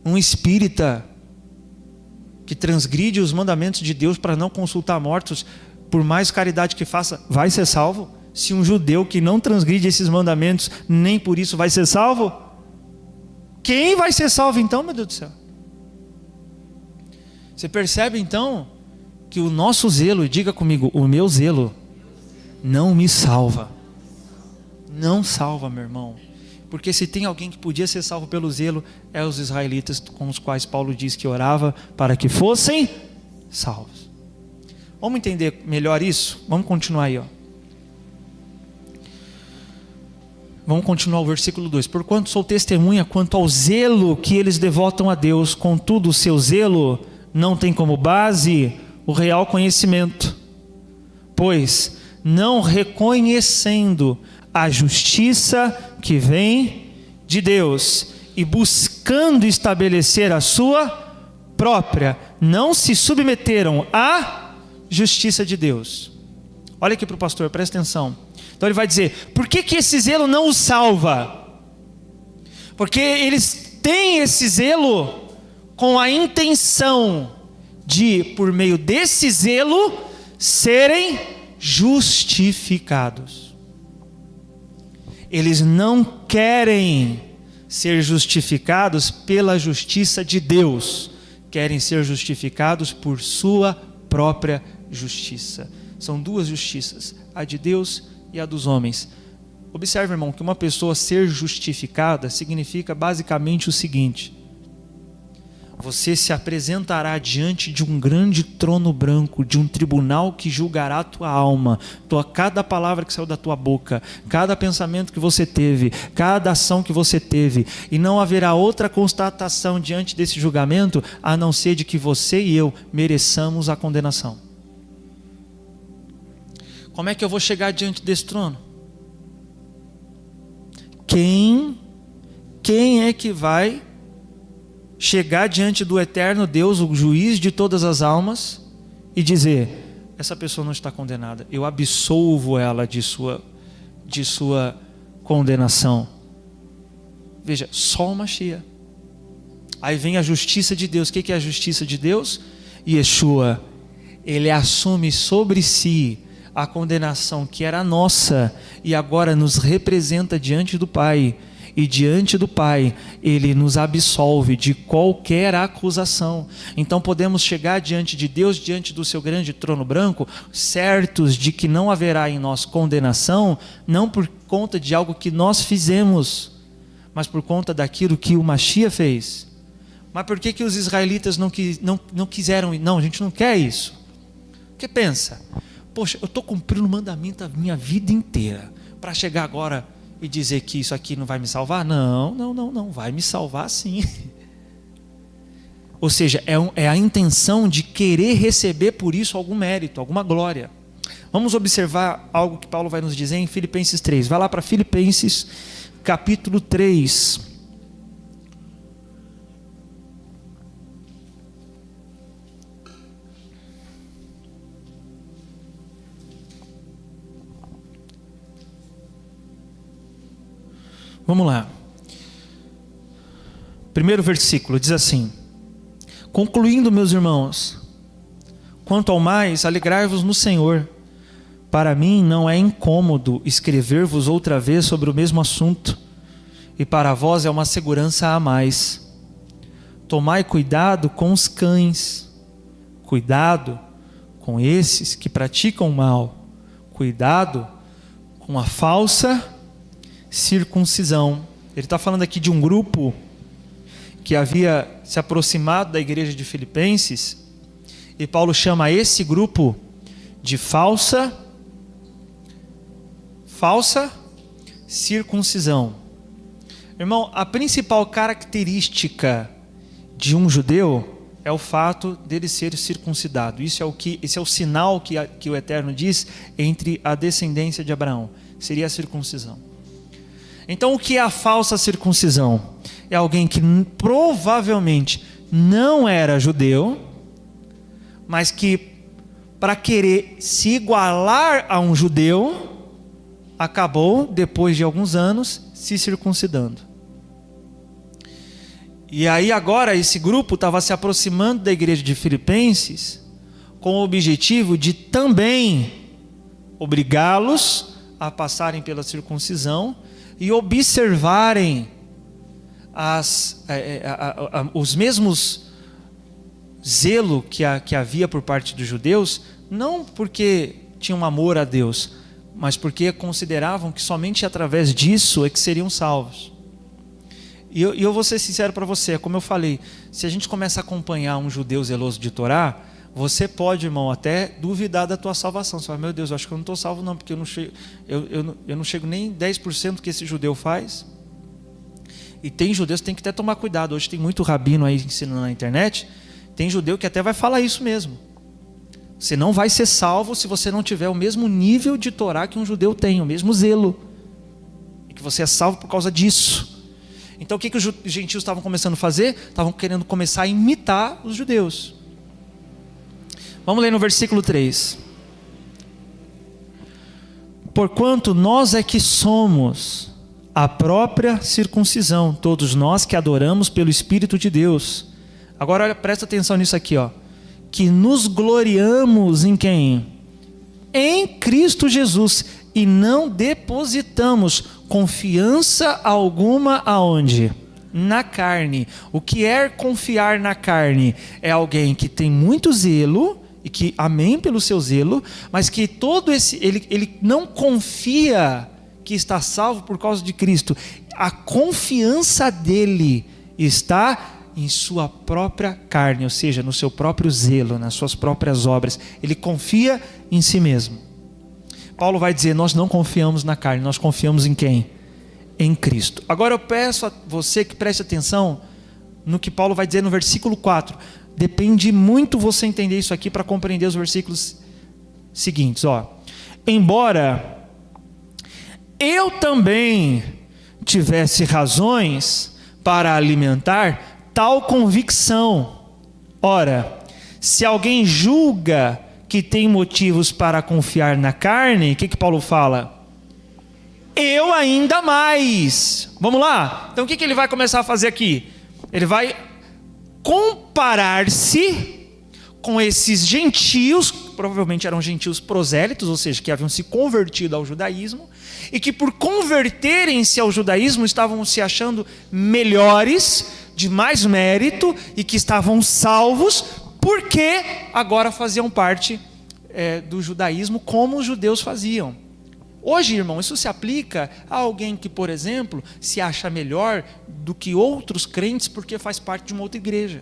Um espírita que transgride os mandamentos de Deus para não consultar mortos, por mais caridade que faça, vai ser salvo? Se um judeu que não transgride esses mandamentos, nem por isso vai ser salvo? Quem vai ser salvo então, meu Deus do céu? Você percebe então que o nosso zelo, diga comigo, o meu zelo não me salva. Não salva, meu irmão. Porque se tem alguém que podia ser salvo pelo zelo, é os israelitas com os quais Paulo diz que orava para que fossem salvos. Vamos entender melhor isso? Vamos continuar aí, ó. Vamos continuar o versículo 2. Porquanto sou testemunha quanto ao zelo que eles devotam a Deus, contudo o seu zelo não tem como base o real conhecimento, pois não reconhecendo a justiça que vem de Deus e buscando estabelecer a sua própria, não se submeteram à justiça de Deus. Olha aqui para o pastor, presta atenção. Então ele vai dizer, por que esse zelo não os salva? Porque eles têm esse zelo com a intenção de, por meio desse zelo, serem justificados. Eles não querem ser justificados pela justiça de Deus, querem ser justificados por sua própria justiça. São duas justiças, a de Deus e a dos homens. Observe, irmão, que uma pessoa ser justificada significa basicamente o seguinte: você se apresentará diante de um grande trono branco, de um tribunal que julgará a tua alma, cada palavra que saiu da tua boca, cada pensamento que você teve, cada ação que você teve, e não haverá outra constatação diante desse julgamento, a não ser de que você e eu mereçamos a condenação. Como é que eu vou chegar diante desse trono? Quem é que vai chegar diante do eterno Deus, o juiz de todas as almas, e dizer, essa pessoa não está condenada, eu absolvo ela de sua condenação? Veja, só o Mashiach. Aí vem a justiça de Deus. O que é a justiça de Deus? Yeshua, ele assume sobre si a condenação que era nossa e agora nos representa diante do Pai. E diante do Pai, Ele nos absolve de qualquer acusação. Então podemos chegar diante de Deus, diante do seu grande trono branco, certos de que não haverá em nós condenação, não por conta de algo que nós fizemos, mas por conta daquilo que o Mashiach fez. Mas por que os israelitas não quiseram? Não, a gente não quer isso. Porque pensa, poxa, eu estou cumprindo o mandamento a minha vida inteira, para chegar agora e dizer que isso aqui não vai me salvar? Não, vai me salvar sim. Ou seja, é a intenção de querer receber por isso algum mérito, alguma glória. Vamos observar algo que Paulo vai nos dizer em Filipenses 3. Vai lá para Filipenses capítulo 3. Vamos lá. Primeiro versículo diz assim: concluindo, meus irmãos, quanto ao mais, alegrai-vos no Senhor. Para mim não é incômodo escrever-vos outra vez sobre o mesmo assunto, e para vós é uma segurança a mais. Tomai cuidado com os cães, cuidado com esses que praticam o mal, cuidado com a falsa circuncisão. Ele está falando aqui de um grupo que havia se aproximado da igreja de Filipenses, e Paulo chama esse grupo de falsa circuncisão. Irmão, a principal característica de um judeu é o fato dele ser circuncidado. Esse é o sinal que o Eterno diz entre a descendência de Abraão. seria a circuncisão. Então, o que é a falsa circuncisão? É alguém que provavelmente não era judeu, mas que, para querer se igualar a um judeu, acabou, depois de alguns anos, se circuncidando. E aí agora esse grupo estava se aproximando da igreja de Filipenses com o objetivo de também obrigá-los a passarem pela circuncisão e observarem os mesmos zelo que havia por parte dos judeus, não porque tinham amor a Deus, mas porque consideravam que somente através disso é que seriam salvos. E eu vou ser sincero para você, como eu falei, se a gente começa a acompanhar um judeu zeloso de Torá, você pode, irmão, até duvidar da tua salvação. Você fala, meu Deus, eu acho que eu não estou salvo não, porque eu não chego nem 10% que esse judeu faz. E tem judeus que tem que até tomar cuidado. Hoje tem muito rabino aí ensinando na internet. Tem judeu que até vai falar isso mesmo. Você não vai ser salvo se você não tiver o mesmo nível de Torá que um judeu tem, o mesmo zelo. E que você é salvo por causa disso. Então o que os gentios estavam começando a fazer? Estavam querendo começar a imitar os judeus. Vamos ler no versículo 3. Porquanto nós é que somos a própria circuncisão, todos nós que adoramos pelo Espírito de Deus. Agora olha, presta atenção nisso aqui, ó. Que nos gloriamos em quem? Em Cristo Jesus, e não depositamos confiança alguma aonde? Na carne. O que é confiar na carne? É alguém que tem muito zelo, e que amém pelo seu zelo, mas que todo ele não confia que está salvo por causa de Cristo. A confiança dele está em sua própria carne, ou seja, no seu próprio zelo, nas suas próprias obras. Ele confia em si mesmo. Paulo vai dizer, nós não confiamos na carne, nós confiamos em quem? Em Cristo. Agora eu peço a você que preste atenção no que Paulo vai dizer no versículo 4. Depende muito você entender isso aqui para compreender os versículos seguintes. Ó. Embora eu também tivesse razões para alimentar tal convicção. Ora, se alguém julga que tem motivos para confiar na carne, o que Paulo fala? Eu ainda mais. Vamos lá? Então o que ele vai começar a fazer aqui? Ele vai comparar-se com esses gentios, provavelmente eram gentios prosélitos, ou seja, que haviam se convertido ao judaísmo, e que por converterem-se ao judaísmo estavam se achando melhores, de mais mérito, e que estavam salvos, porque agora faziam parte do judaísmo como os judeus faziam. Hoje, irmão, isso se aplica a alguém que, por exemplo, se acha melhor do que outros crentes porque faz parte de uma outra igreja.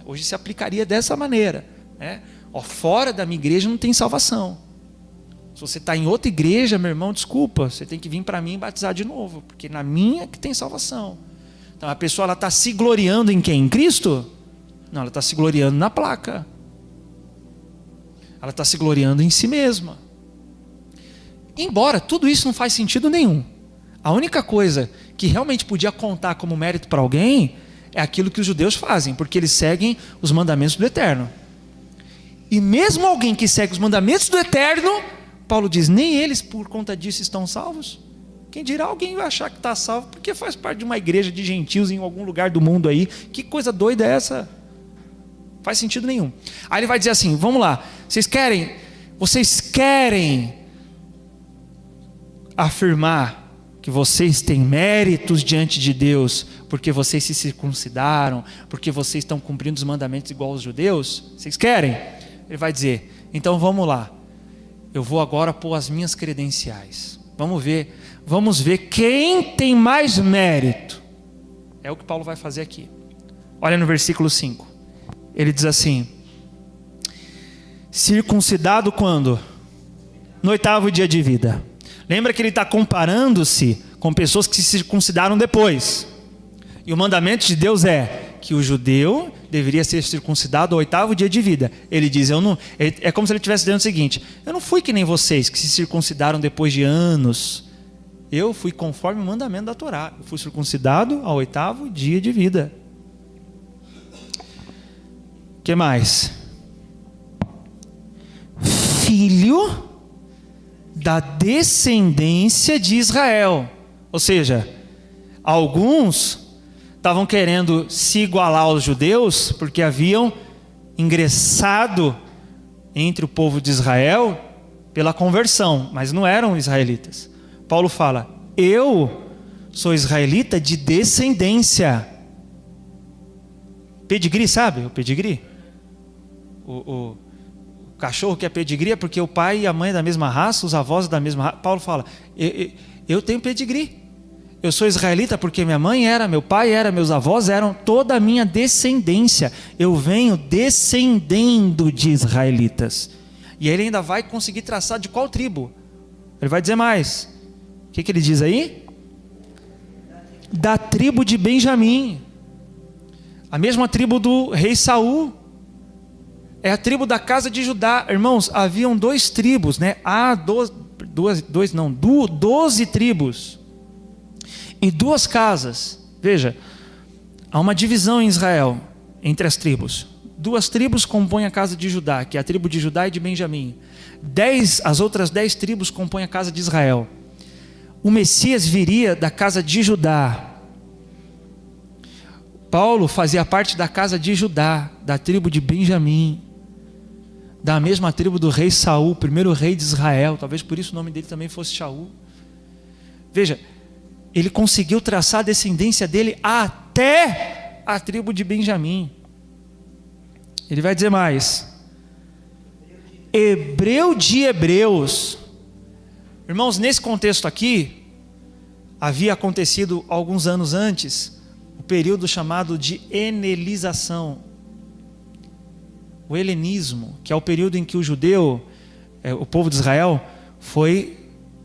Hoje se aplicaria dessa maneira, né? Ó, fora da minha igreja não tem salvação. Se você está em outra igreja, meu irmão, desculpa, você tem que vir para mim e batizar de novo, porque na minha que tem salvação. Então a pessoa está se gloriando em quem? Em Cristo? Não, ela está se gloriando na placa. Ela está se gloriando em si mesma. Embora tudo isso não faz sentido nenhum. A única coisa que realmente podia contar como mérito para alguém é aquilo que os judeus fazem, porque eles seguem os mandamentos do Eterno. E mesmo alguém que segue os mandamentos do Eterno, Paulo diz, nem eles por conta disso estão salvos. Quem dirá alguém vai achar que está salvo porque faz parte de uma igreja de gentios em algum lugar do mundo aí. Que coisa doida é essa? Faz sentido nenhum. Aí ele vai dizer assim, vamos lá, vocês querem afirmar que vocês têm méritos diante de Deus porque vocês se circuncidaram, porque vocês estão cumprindo os mandamentos igual aos judeus? Vocês querem? Ele vai dizer, então vamos lá, eu vou agora pôr as minhas credenciais, vamos ver quem tem mais mérito. É o que Paulo vai fazer aqui. Olha no versículo 5, ele diz assim, circuncidado quando? No 8º dia de vida. Lembra que ele está comparando-se com pessoas que se circuncidaram depois. E o mandamento de Deus é que o judeu deveria ser circuncidado ao 8º dia de vida. Ele diz, eu não. É como se ele estivesse dizendo o seguinte: eu não fui que nem vocês, que se circuncidaram depois de anos. Eu fui conforme o mandamento da Torá. Eu fui circuncidado ao 8º dia de vida. O que mais? Filho da descendência de Israel. Ou seja, alguns estavam querendo se igualar aos judeus porque haviam ingressado entre o povo de Israel pela conversão, mas não eram israelitas. Paulo fala, eu sou israelita de descendência. Pedigree, sabe o pedigree? O cachorro que é pedigree é porque o pai e a mãe é da mesma raça, os avós da mesma raça. Paulo fala, eu tenho pedigree. Eu sou israelita porque minha mãe era, meu pai era, meus avós eram, toda a minha descendência. Eu venho descendendo de israelitas. E aí ele ainda vai conseguir traçar de qual tribo. Ele vai dizer mais. O que ele diz aí? Da tribo de Benjamim. A mesma tribo do rei Saul. É a tribo da casa de Judá. Irmãos, haviam 2 tribos, né? 12 tribos. E 2 casas. Veja, há uma divisão em Israel entre as tribos. 2 tribos compõem a casa de Judá, que é a tribo de Judá e de Benjamim. As outras 10 tribos compõem a casa de Israel. O Messias viria da casa de Judá. Paulo fazia parte da casa de Judá, da tribo de Benjamim, da mesma tribo do rei Saul, primeiro rei de Israel. Talvez por isso o nome dele também fosse Shaul. Veja, ele conseguiu traçar a descendência dele até a tribo de Benjamim. Ele vai dizer mais. Hebreu de hebreus. Irmãos, nesse contexto aqui, havia acontecido alguns anos antes, o período chamado de helenização. O helenismo, que é o período em que o judeu, o povo de Israel, foi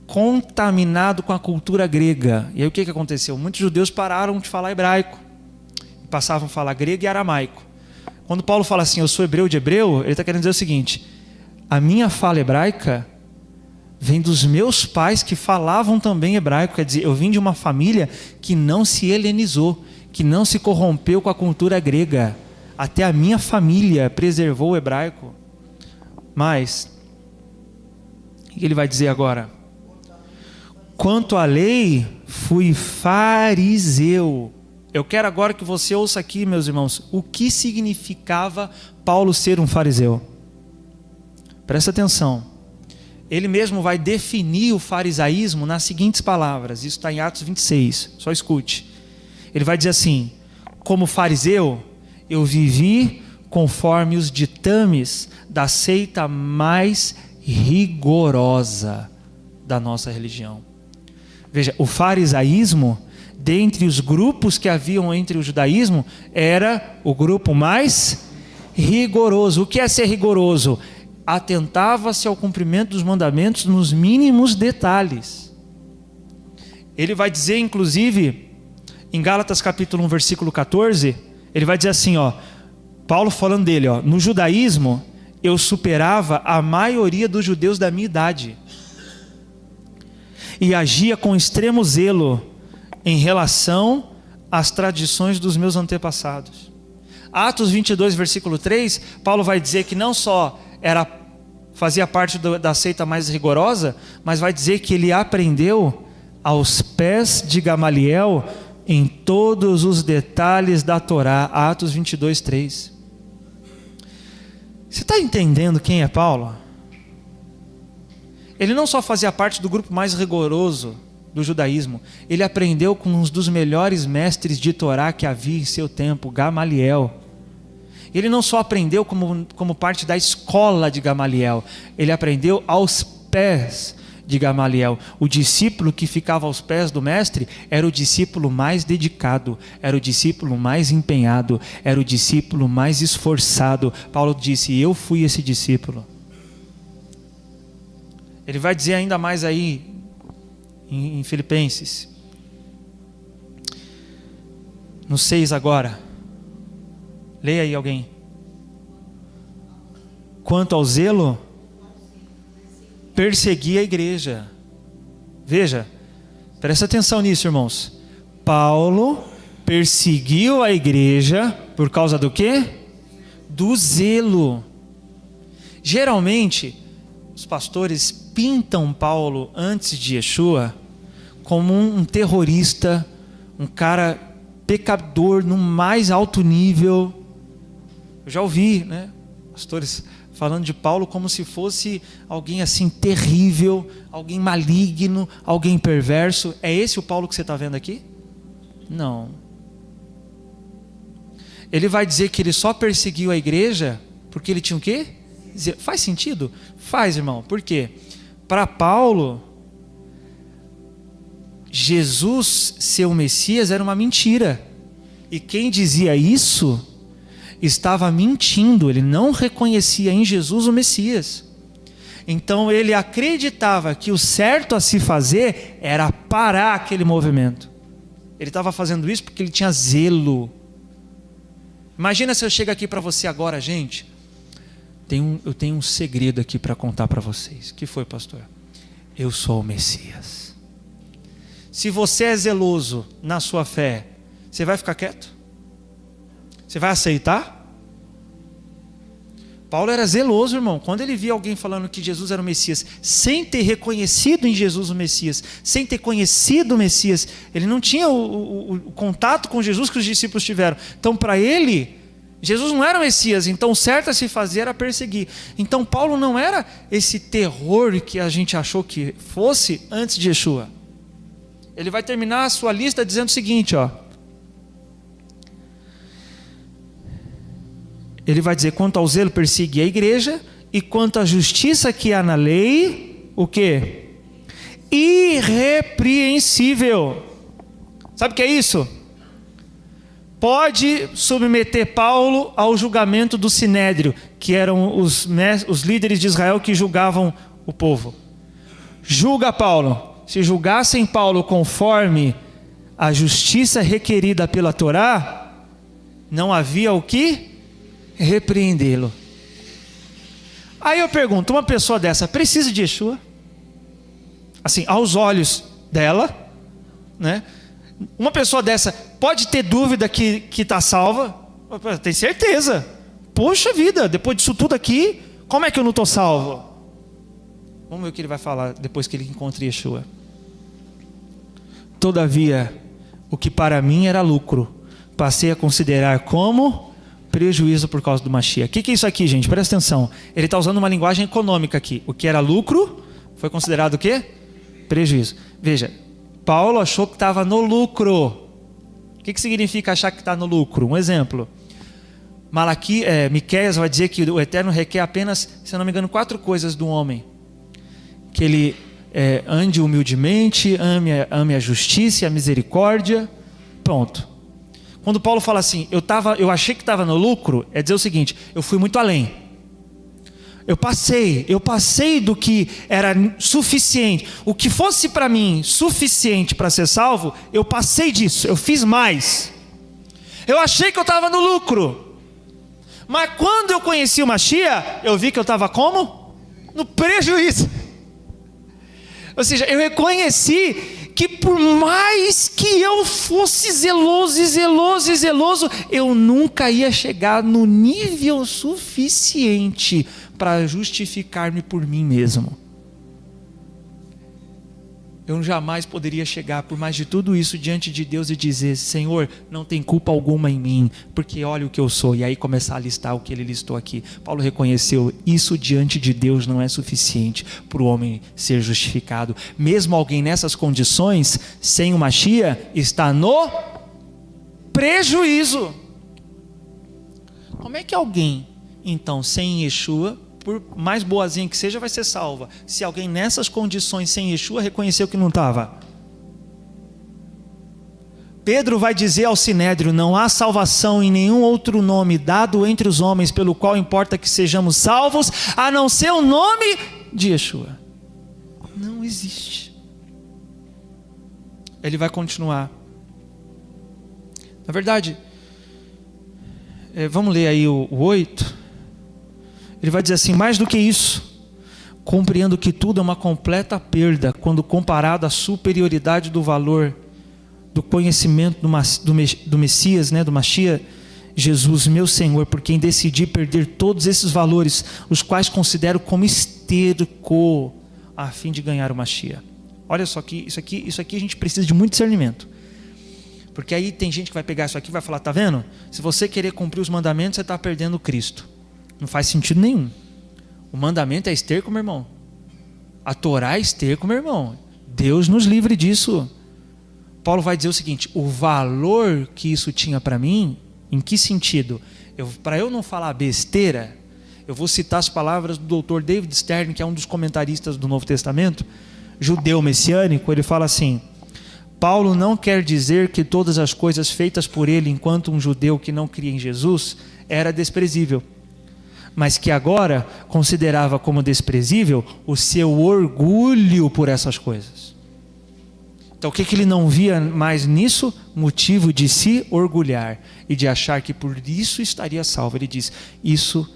contaminado com a cultura grega. E aí o que aconteceu? Muitos judeus pararam de falar hebraico e passavam a falar grego e aramaico. Quando Paulo fala assim, eu sou hebreu de hebreu, ele está querendo dizer o seguinte: a minha fala hebraica vem dos meus pais que falavam também hebraico. Quer dizer, eu vim de uma família que não se helenizou, que não se corrompeu com a cultura grega. Até a minha família preservou o hebraico. Mas o que ele vai dizer agora? Quanto à lei, fui fariseu. Eu quero agora que você ouça aqui, meus irmãos, o que significava Paulo ser um fariseu. Presta atenção. Ele mesmo vai definir o farisaísmo nas seguintes palavras. Isso está em Atos 26, só escute. Ele vai dizer assim: como fariseu, eu vivi conforme os ditames da seita mais rigorosa da nossa religião. Veja, o farisaísmo, dentre os grupos que haviam entre o judaísmo, era o grupo mais rigoroso. O que é ser rigoroso? Atentava-se ao cumprimento dos mandamentos nos mínimos detalhes. Ele vai dizer, inclusive, em Gálatas capítulo 1, versículo 14, ele vai dizer assim, Paulo falando dele, no judaísmo, eu superava a maioria dos judeus da minha idade. E agia com extremo zelo em relação às tradições dos meus antepassados. Atos 22, versículo 3, Paulo vai dizer que não só fazia parte da seita mais rigorosa, mas vai dizer que ele aprendeu aos pés de Gamaliel em todos os detalhes da Torá. Atos 22, 3. Você está entendendo quem é Paulo? Ele não só fazia parte do grupo mais rigoroso do judaísmo, ele aprendeu com um dos melhores mestres de Torá que havia em seu tempo, Gamaliel. Ele não só aprendeu como parte da escola de Gamaliel, ele aprendeu aos pés de Gamaliel. O discípulo que ficava aos pés do mestre era o discípulo mais dedicado, era o discípulo mais empenhado, era o discípulo mais esforçado. Paulo disse, eu fui esse discípulo. Ele vai dizer ainda mais aí em Filipenses, no 6 agora. Leia aí alguém. Quanto ao zelo, perseguia a igreja. Veja, presta atenção nisso, irmãos. Paulo perseguiu a igreja por causa do quê? Do zelo. Geralmente, os pastores pintam Paulo antes de Yeshua como um terrorista, um cara pecador no mais alto nível. Eu já ouvi, né, pastores falando de Paulo como se fosse alguém assim terrível, alguém maligno, alguém perverso. É esse o Paulo que você está vendo aqui? Não. Ele vai dizer que ele só perseguiu a igreja porque ele tinha o quê? Faz sentido? Faz, irmão. Por quê? Para Paulo, Jesus ser o Messias era uma mentira. E quem dizia isso estava mentindo. Ele não reconhecia em Jesus o Messias. Então ele acreditava que o certo a se fazer era parar aquele movimento. Ele estava fazendo isso porque ele tinha zelo. Imagina se eu chego aqui para você agora, gente. Eu tenho um segredo aqui para contar para vocês. O que foi, pastor? Eu sou o Messias. Se você é zeloso na sua fé, você vai ficar quieto? Você vai aceitar? Paulo era zeloso, irmão. Quando ele via alguém falando que Jesus era o Messias, sem ter reconhecido em Jesus o Messias, sem ter conhecido o Messias, ele não tinha o contato com Jesus que os discípulos tiveram. Então, para ele, Jesus não era o Messias. Então, o certo a se fazer era perseguir. Então, Paulo não era esse terror que a gente achou que fosse antes de Yeshua. Ele vai terminar a sua lista dizendo o seguinte, ó. Ele vai dizer, quanto ao zelo persegue a igreja, e quanto à justiça que há na lei, o quê? Irrepreensível. Sabe o que é isso? Pode submeter Paulo ao julgamento do Sinédrio, que eram os líderes de Israel que julgavam o povo. Julga Paulo. Se julgassem Paulo conforme a justiça requerida pela Torá, não havia o que? Repreendê-lo. Aí eu pergunto, uma pessoa dessa precisa de Yeshua? Assim, aos olhos dela, né? Uma pessoa dessa pode ter dúvida que está salva? Tem certeza. Poxa vida, depois disso tudo aqui, como é que eu não estou salvo? Vamos ver o que ele vai falar depois que ele encontra Yeshua. Todavia, o que para mim era lucro, passei a considerar como prejuízo por causa do Mashiach. O que é isso aqui, gente? Presta atenção. Ele está usando uma linguagem econômica aqui. O que era lucro foi considerado o quê? Prejuízo. Veja, Paulo achou que estava no lucro. O que significa achar que está no lucro? Um exemplo. Miqueias vai dizer que o Eterno requer apenas, se eu não me engano, 4 coisas do homem. Que ele ande humildemente, ame a justiça e a misericórdia. Pronto. Quando Paulo fala assim, eu achei que estava no lucro, é dizer o seguinte, eu fui muito além. Eu passei do que era suficiente. O que fosse para mim suficiente para ser salvo, eu passei disso, eu fiz mais. Eu achei que eu estava no lucro. Mas quando eu conheci o Mashiach, eu vi que eu estava como? No prejuízo. Ou seja, eu reconheci que por mais que eu fosse zeloso, eu nunca ia chegar no nível suficiente para justificar-me por mim mesmo. Eu jamais poderia chegar, por mais de tudo isso, diante de Deus e dizer, Senhor, não tem culpa alguma em mim, porque olha o que eu sou. E aí começar a listar o que ele listou aqui. Paulo reconheceu, isso diante de Deus não é suficiente para o homem ser justificado. Mesmo alguém nessas condições, sem o Mashiach, está no prejuízo. Como é que alguém, então, sem Yeshua, por mais boazinha que seja, vai ser salva? Se alguém nessas condições, sem Yeshua, reconheceu que não estava. Pedro vai dizer ao Sinédrio, não há salvação em nenhum outro nome dado entre os homens, pelo qual importa que sejamos salvos, a não ser o nome de Yeshua. Não existe. Ele vai continuar. Na verdade, Vamos ler aí o 8. Ele vai dizer assim: mais do que isso, compreendo que tudo é uma completa perda quando comparado à superioridade do valor do conhecimento do Messias, do Mashiach, Jesus, meu Senhor, por quem decidi perder todos esses valores, os quais considero como esterco, a fim de ganhar o Mashiach. Olha só que isso aqui a gente precisa de muito discernimento. Porque aí tem gente que vai pegar isso aqui e vai falar: tá vendo? Se você querer cumprir os mandamentos, você está perdendo Cristo. Não faz sentido nenhum. O mandamento é esterco, meu irmão. A Torá é esterco, meu irmão. Deus nos livre disso. Paulo vai dizer o seguinte: o valor que isso tinha para mim, em que sentido? Para eu não falar besteira, eu vou citar as palavras do Dr. David Stern, que é um dos comentaristas do Novo Testamento, judeu messiânico. Ele fala assim: Paulo não quer dizer que todas as coisas feitas por ele enquanto um judeu que não cria em Jesus era desprezível, mas que agora considerava como desprezível o seu orgulho por essas coisas. Então o que ele não via mais nisso? Motivo de se orgulhar e de achar que por isso estaria salvo. Ele diz: isso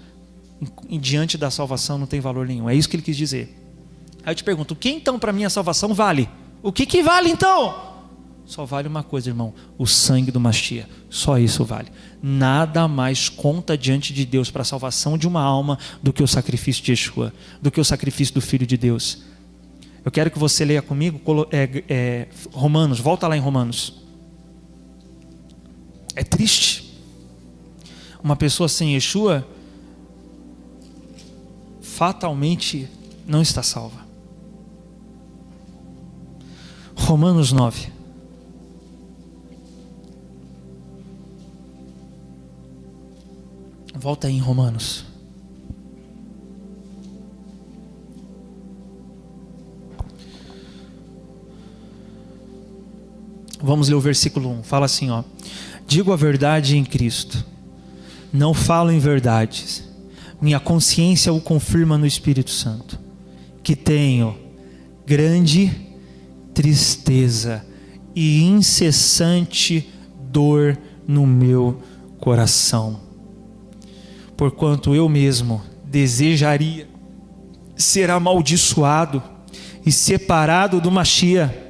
diante da salvação não tem valor nenhum. É isso que ele quis dizer. Aí eu te pergunto: o que então para mim a salvação vale? O que vale então? Só vale uma coisa, irmão: o sangue do Mashiach. Só isso vale. Nada mais conta diante de Deus para a salvação de uma alma do que o sacrifício de Yeshua, do que o sacrifício do Filho de Deus. Eu quero que você leia comigo Romanos. Volta lá em Romanos. É triste. Uma pessoa sem Yeshua fatalmente não está salva. Romanos 9. Volta aí em Romanos. Vamos ler o versículo 1. Fala assim, ó: digo a verdade em Cristo, não falo em verdades. Minha consciência o confirma no Espírito Santo, que tenho grande tristeza e incessante dor no meu coração, porquanto eu mesmo desejaria ser amaldiçoado e separado do Mashiach,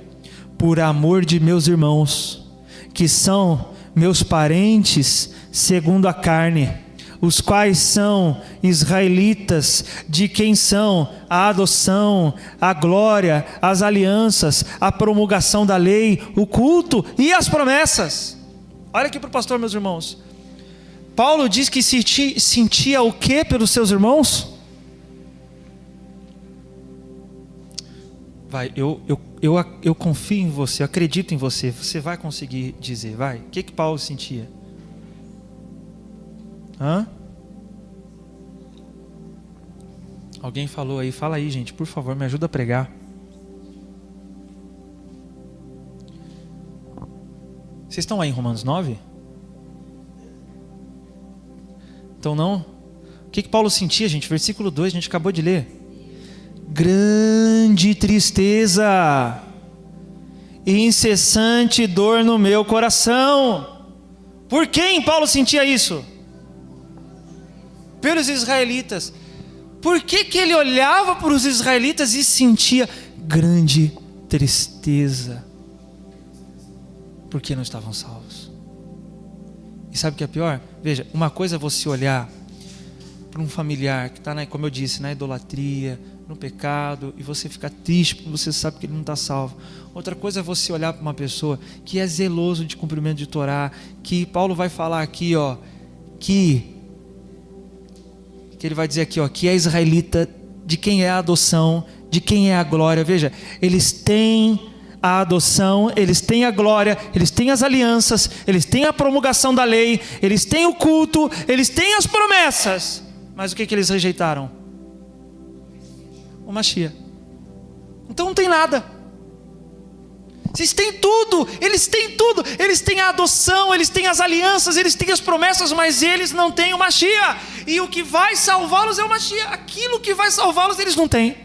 por amor de meus irmãos, que são meus parentes segundo a carne, os quais são israelitas, de quem são a adoção, a glória, as alianças, a promulgação da lei, o culto e as promessas. Olha aqui para o pastor, meus irmãos. Paulo diz que sentia o que pelos seus irmãos? Vai, eu confio em você, acredito em você. Você vai conseguir dizer, vai. O que Paulo sentia? Alguém falou aí? Fala aí, gente, por favor, me ajuda a pregar. Vocês estão aí em Romanos 9? Então não? O que Paulo sentia, gente? Versículo 2, a gente acabou de ler. Grande tristeza e incessante dor no meu coração. Por quem Paulo sentia isso? Pelos israelitas. Por que ele olhava para os israelitas e sentia grande tristeza? Porque não estavam salvos. E sabe o que é pior? Veja, uma coisa é você olhar para um familiar que está, como eu disse, na idolatria, no pecado, e você ficar triste porque você sabe que ele não está salvo. Outra coisa é você olhar para uma pessoa que é zeloso de cumprimento de Torá, que Paulo vai falar aqui, ó, que ele vai dizer aqui, ó, que é israelita, de quem é a adoção, de quem é a glória. Veja, eles têm a adoção, eles têm a glória, eles têm as alianças, eles têm a promulgação da lei, eles têm o culto, eles têm as promessas. Mas o que eles rejeitaram? O Mashiach. Então não tem nada. Vocês têm tudo, eles têm tudo, eles têm a adoção, eles têm as alianças, eles têm as promessas, mas eles não têm o Mashiach. E o que vai salvá-los é o Mashiach. Aquilo que vai salvá-los eles não têm.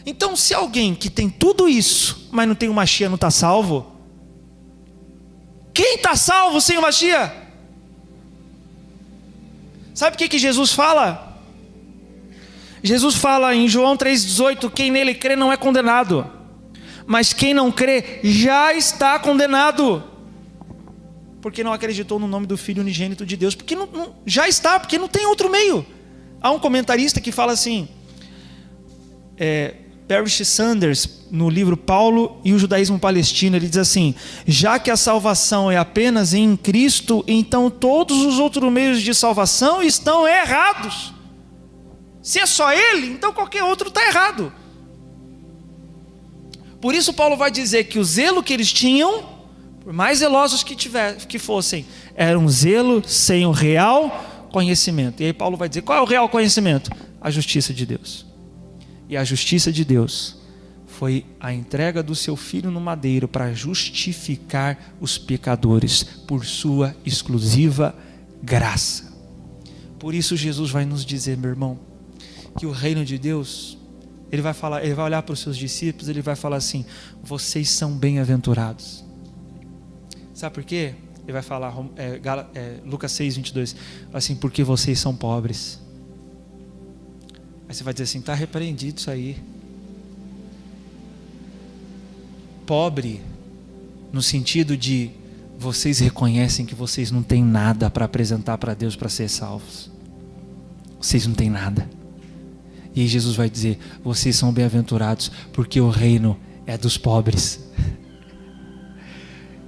Então, se alguém que tem tudo isso, mas não tem o Mashiach, não está salvo, quem está salvo sem o Mashiach? Sabe o que Jesus fala? Jesus fala em João 3,18: quem nele crê não é condenado, mas quem não crê já está condenado, porque não acreditou no nome do Filho unigênito de Deus. Porque já está, porque não tem outro meio. Há um comentarista que fala assim, Parrish Sanders, no livro Paulo e o Judaísmo Palestino, ele diz assim: já que a salvação é apenas em Cristo, então todos os outros meios de salvação estão errados. Se é só Ele, então qualquer outro está errado. Por isso Paulo vai dizer que o zelo que eles tinham, por mais zelosos que fossem, era um zelo sem o real conhecimento. E aí Paulo vai dizer, qual é o real conhecimento? A justiça de Deus. E a justiça de Deus foi a entrega do seu Filho no madeiro para justificar os pecadores por sua exclusiva graça. Por isso Jesus vai nos dizer, meu irmão, que o reino de Deus, ele vai olhar para os seus discípulos, ele vai falar assim: vocês são bem-aventurados. Sabe por quê? Ele vai falar, Lucas 6:22, assim: porque vocês são pobres. Aí você vai dizer assim: está repreendido isso aí. Pobre no sentido de vocês reconhecem que vocês não têm nada para apresentar para Deus para ser salvos. Vocês não têm nada. E aí Jesus vai dizer: vocês são bem-aventurados, porque o reino é dos pobres.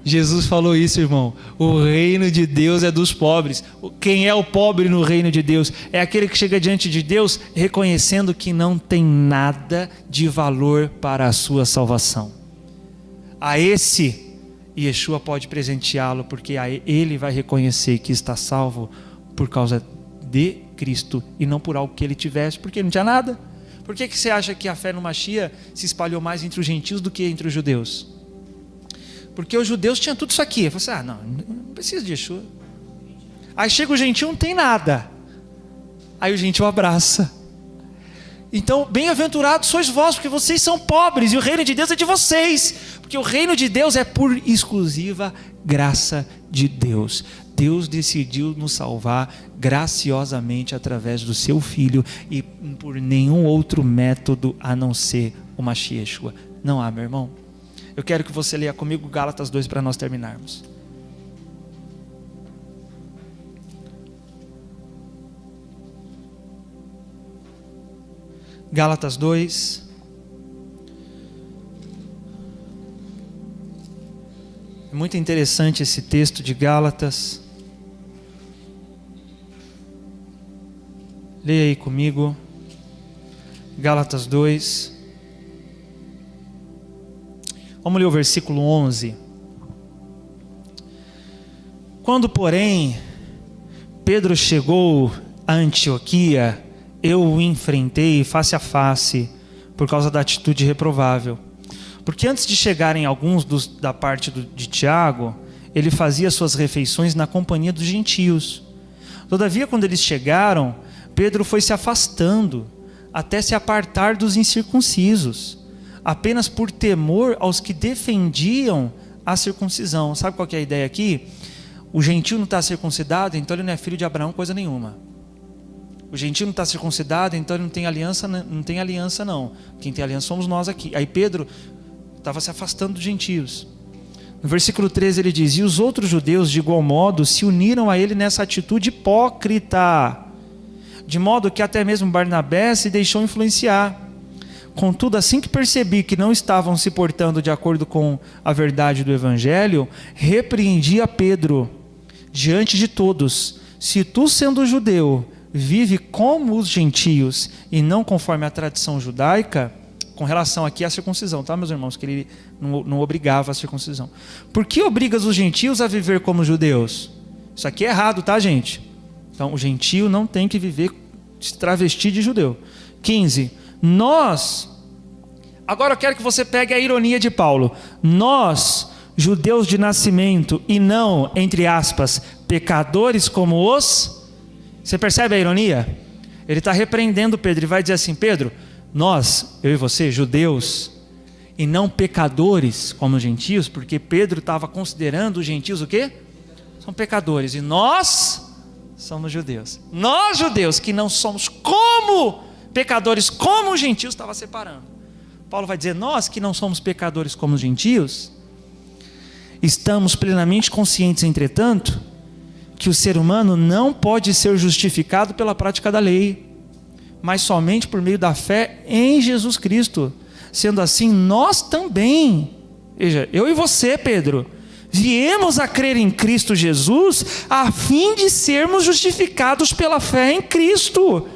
Jesus falou isso, irmão. O reino de Deus é dos pobres. Quem é o pobre no reino de Deus? É aquele que chega diante de Deus reconhecendo que não tem nada de valor para a sua salvação. A esse, Yeshua pode presenteá-lo, porque ele vai reconhecer que está salvo por causa de Cristo e não por algo que ele tivesse, porque ele não tinha nada. Por que você acha que a fé no Mashiach se espalhou mais entre os gentios do que entre os judeus? Porque os judeus tinham tudo isso aqui. Eu falei assim: não precisa de Yeshua. Aí chega o gentio, não tem nada. Aí o gentio abraça. Então, bem-aventurados sois vós, porque vocês são pobres, e o reino de Deus é de vocês. Porque o reino de Deus é por exclusiva graça de Deus. Deus decidiu nos salvar graciosamente através do seu Filho, e por nenhum outro método a não ser o Mashiach Yeshua. Não há, meu irmão. Eu quero que você leia comigo Gálatas 2 para nós terminarmos. Gálatas 2. É muito interessante esse texto de Gálatas. Leia aí comigo. Gálatas 2. Vamos ler o versículo 11. Quando, porém, Pedro chegou a Antioquia, eu o enfrentei face a face, por causa da atitude reprovável. Porque antes de chegarem alguns da parte de Tiago, ele fazia suas refeições na companhia dos gentios. Todavia, quando eles chegaram, Pedro foi se afastando, até se apartar dos incircuncisos, apenas por temor aos que defendiam a circuncisão. Sabe qual que é a ideia aqui? O gentio não está circuncidado, então ele não é filho de Abraão coisa nenhuma. O gentio não está circuncidado, então ele não tem aliança não. Quem tem aliança somos nós aqui. Aí Pedro estava se afastando dos gentios. No versículo 13 ele diz: e os outros judeus de igual modo se uniram a ele nessa atitude hipócrita, de modo que até mesmo Barnabé se deixou influenciar. Contudo, assim que percebi que não estavam se portando de acordo com a verdade do Evangelho, repreendi a Pedro diante de todos: se tu, sendo judeu, vive como os gentios e não conforme a tradição judaica, com relação aqui à circuncisão, tá, meus irmãos, que ele não obrigava a circuncisão. Por que obrigas os gentios a viver como judeus? Isso aqui é errado, tá, gente? Então, o gentio não tem que viver, se travestir de judeu. 15. Agora eu quero que você pegue a ironia de Paulo. Nós, judeus de nascimento, e não, entre aspas, pecadores como os... Você percebe a ironia? Ele está repreendendo Pedro e vai dizer assim: Pedro, nós, eu e você, judeus, e não pecadores como os gentios, porque Pedro estava considerando os gentios o quê? São pecadores, e nós somos judeus. Nós, judeus, que não somos como pecadores, como os gentios, estava separando. Paulo vai dizer, nós que não somos pecadores como os gentios, estamos plenamente conscientes, entretanto, que o ser humano não pode ser justificado pela prática da lei, mas somente por meio da fé em Jesus Cristo. Sendo assim, nós também, veja, eu e você, Pedro, viemos a crer em Cristo Jesus a fim de sermos justificados pela fé em Cristo,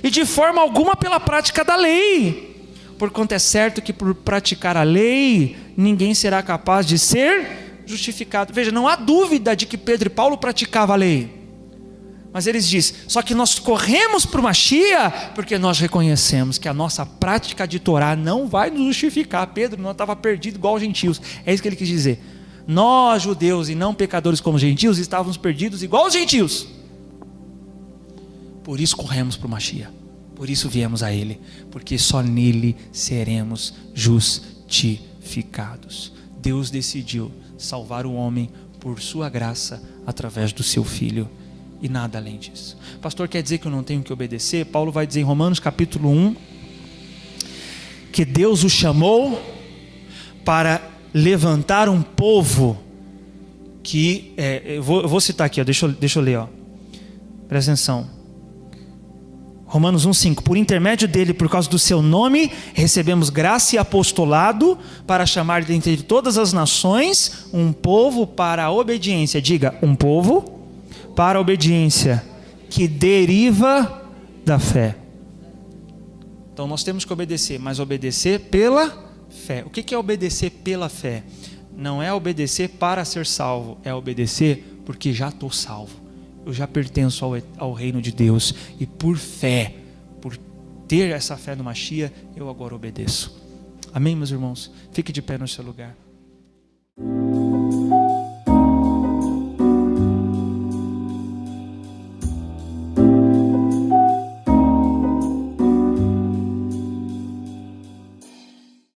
e de forma alguma pela prática da lei, porquanto é certo que por praticar a lei ninguém será capaz de ser justificado. Veja, não há dúvida de que Pedro e Paulo praticavam a lei, mas eles dizem, só que nós corremos para o Mashiach porque nós reconhecemos que a nossa prática de Torá não vai nos justificar. Pedro não estava perdido igual aos gentios, é isso que ele quis dizer. Nós, judeus e não pecadores como gentios, estávamos perdidos igual aos gentios. Por isso corremos para o Mashiach, por isso viemos a Ele, porque só nele seremos justificados. Deus decidiu salvar o homem por sua graça através do seu Filho, e nada além disso. Pastor, quer dizer que eu não tenho que obedecer? Paulo vai dizer em Romanos capítulo 1 que Deus o chamou para levantar um povo que eu vou citar aqui, ó, deixa eu ler, ó. Presta atenção. Romanos 1,5: por intermédio dele, por causa do seu nome, recebemos graça e apostolado para chamar dentre todas as nações um povo para a obediência. Diga, um povo para a obediência que deriva da fé. Então nós temos que obedecer, mas obedecer pela fé. O que é obedecer pela fé? Não é obedecer para ser salvo, é obedecer porque já estou salvo. Eu já pertenço ao reino de Deus, e por fé, por ter essa fé no Mashiach, eu agora obedeço. Amém, meus irmãos? Fique de pé no seu lugar.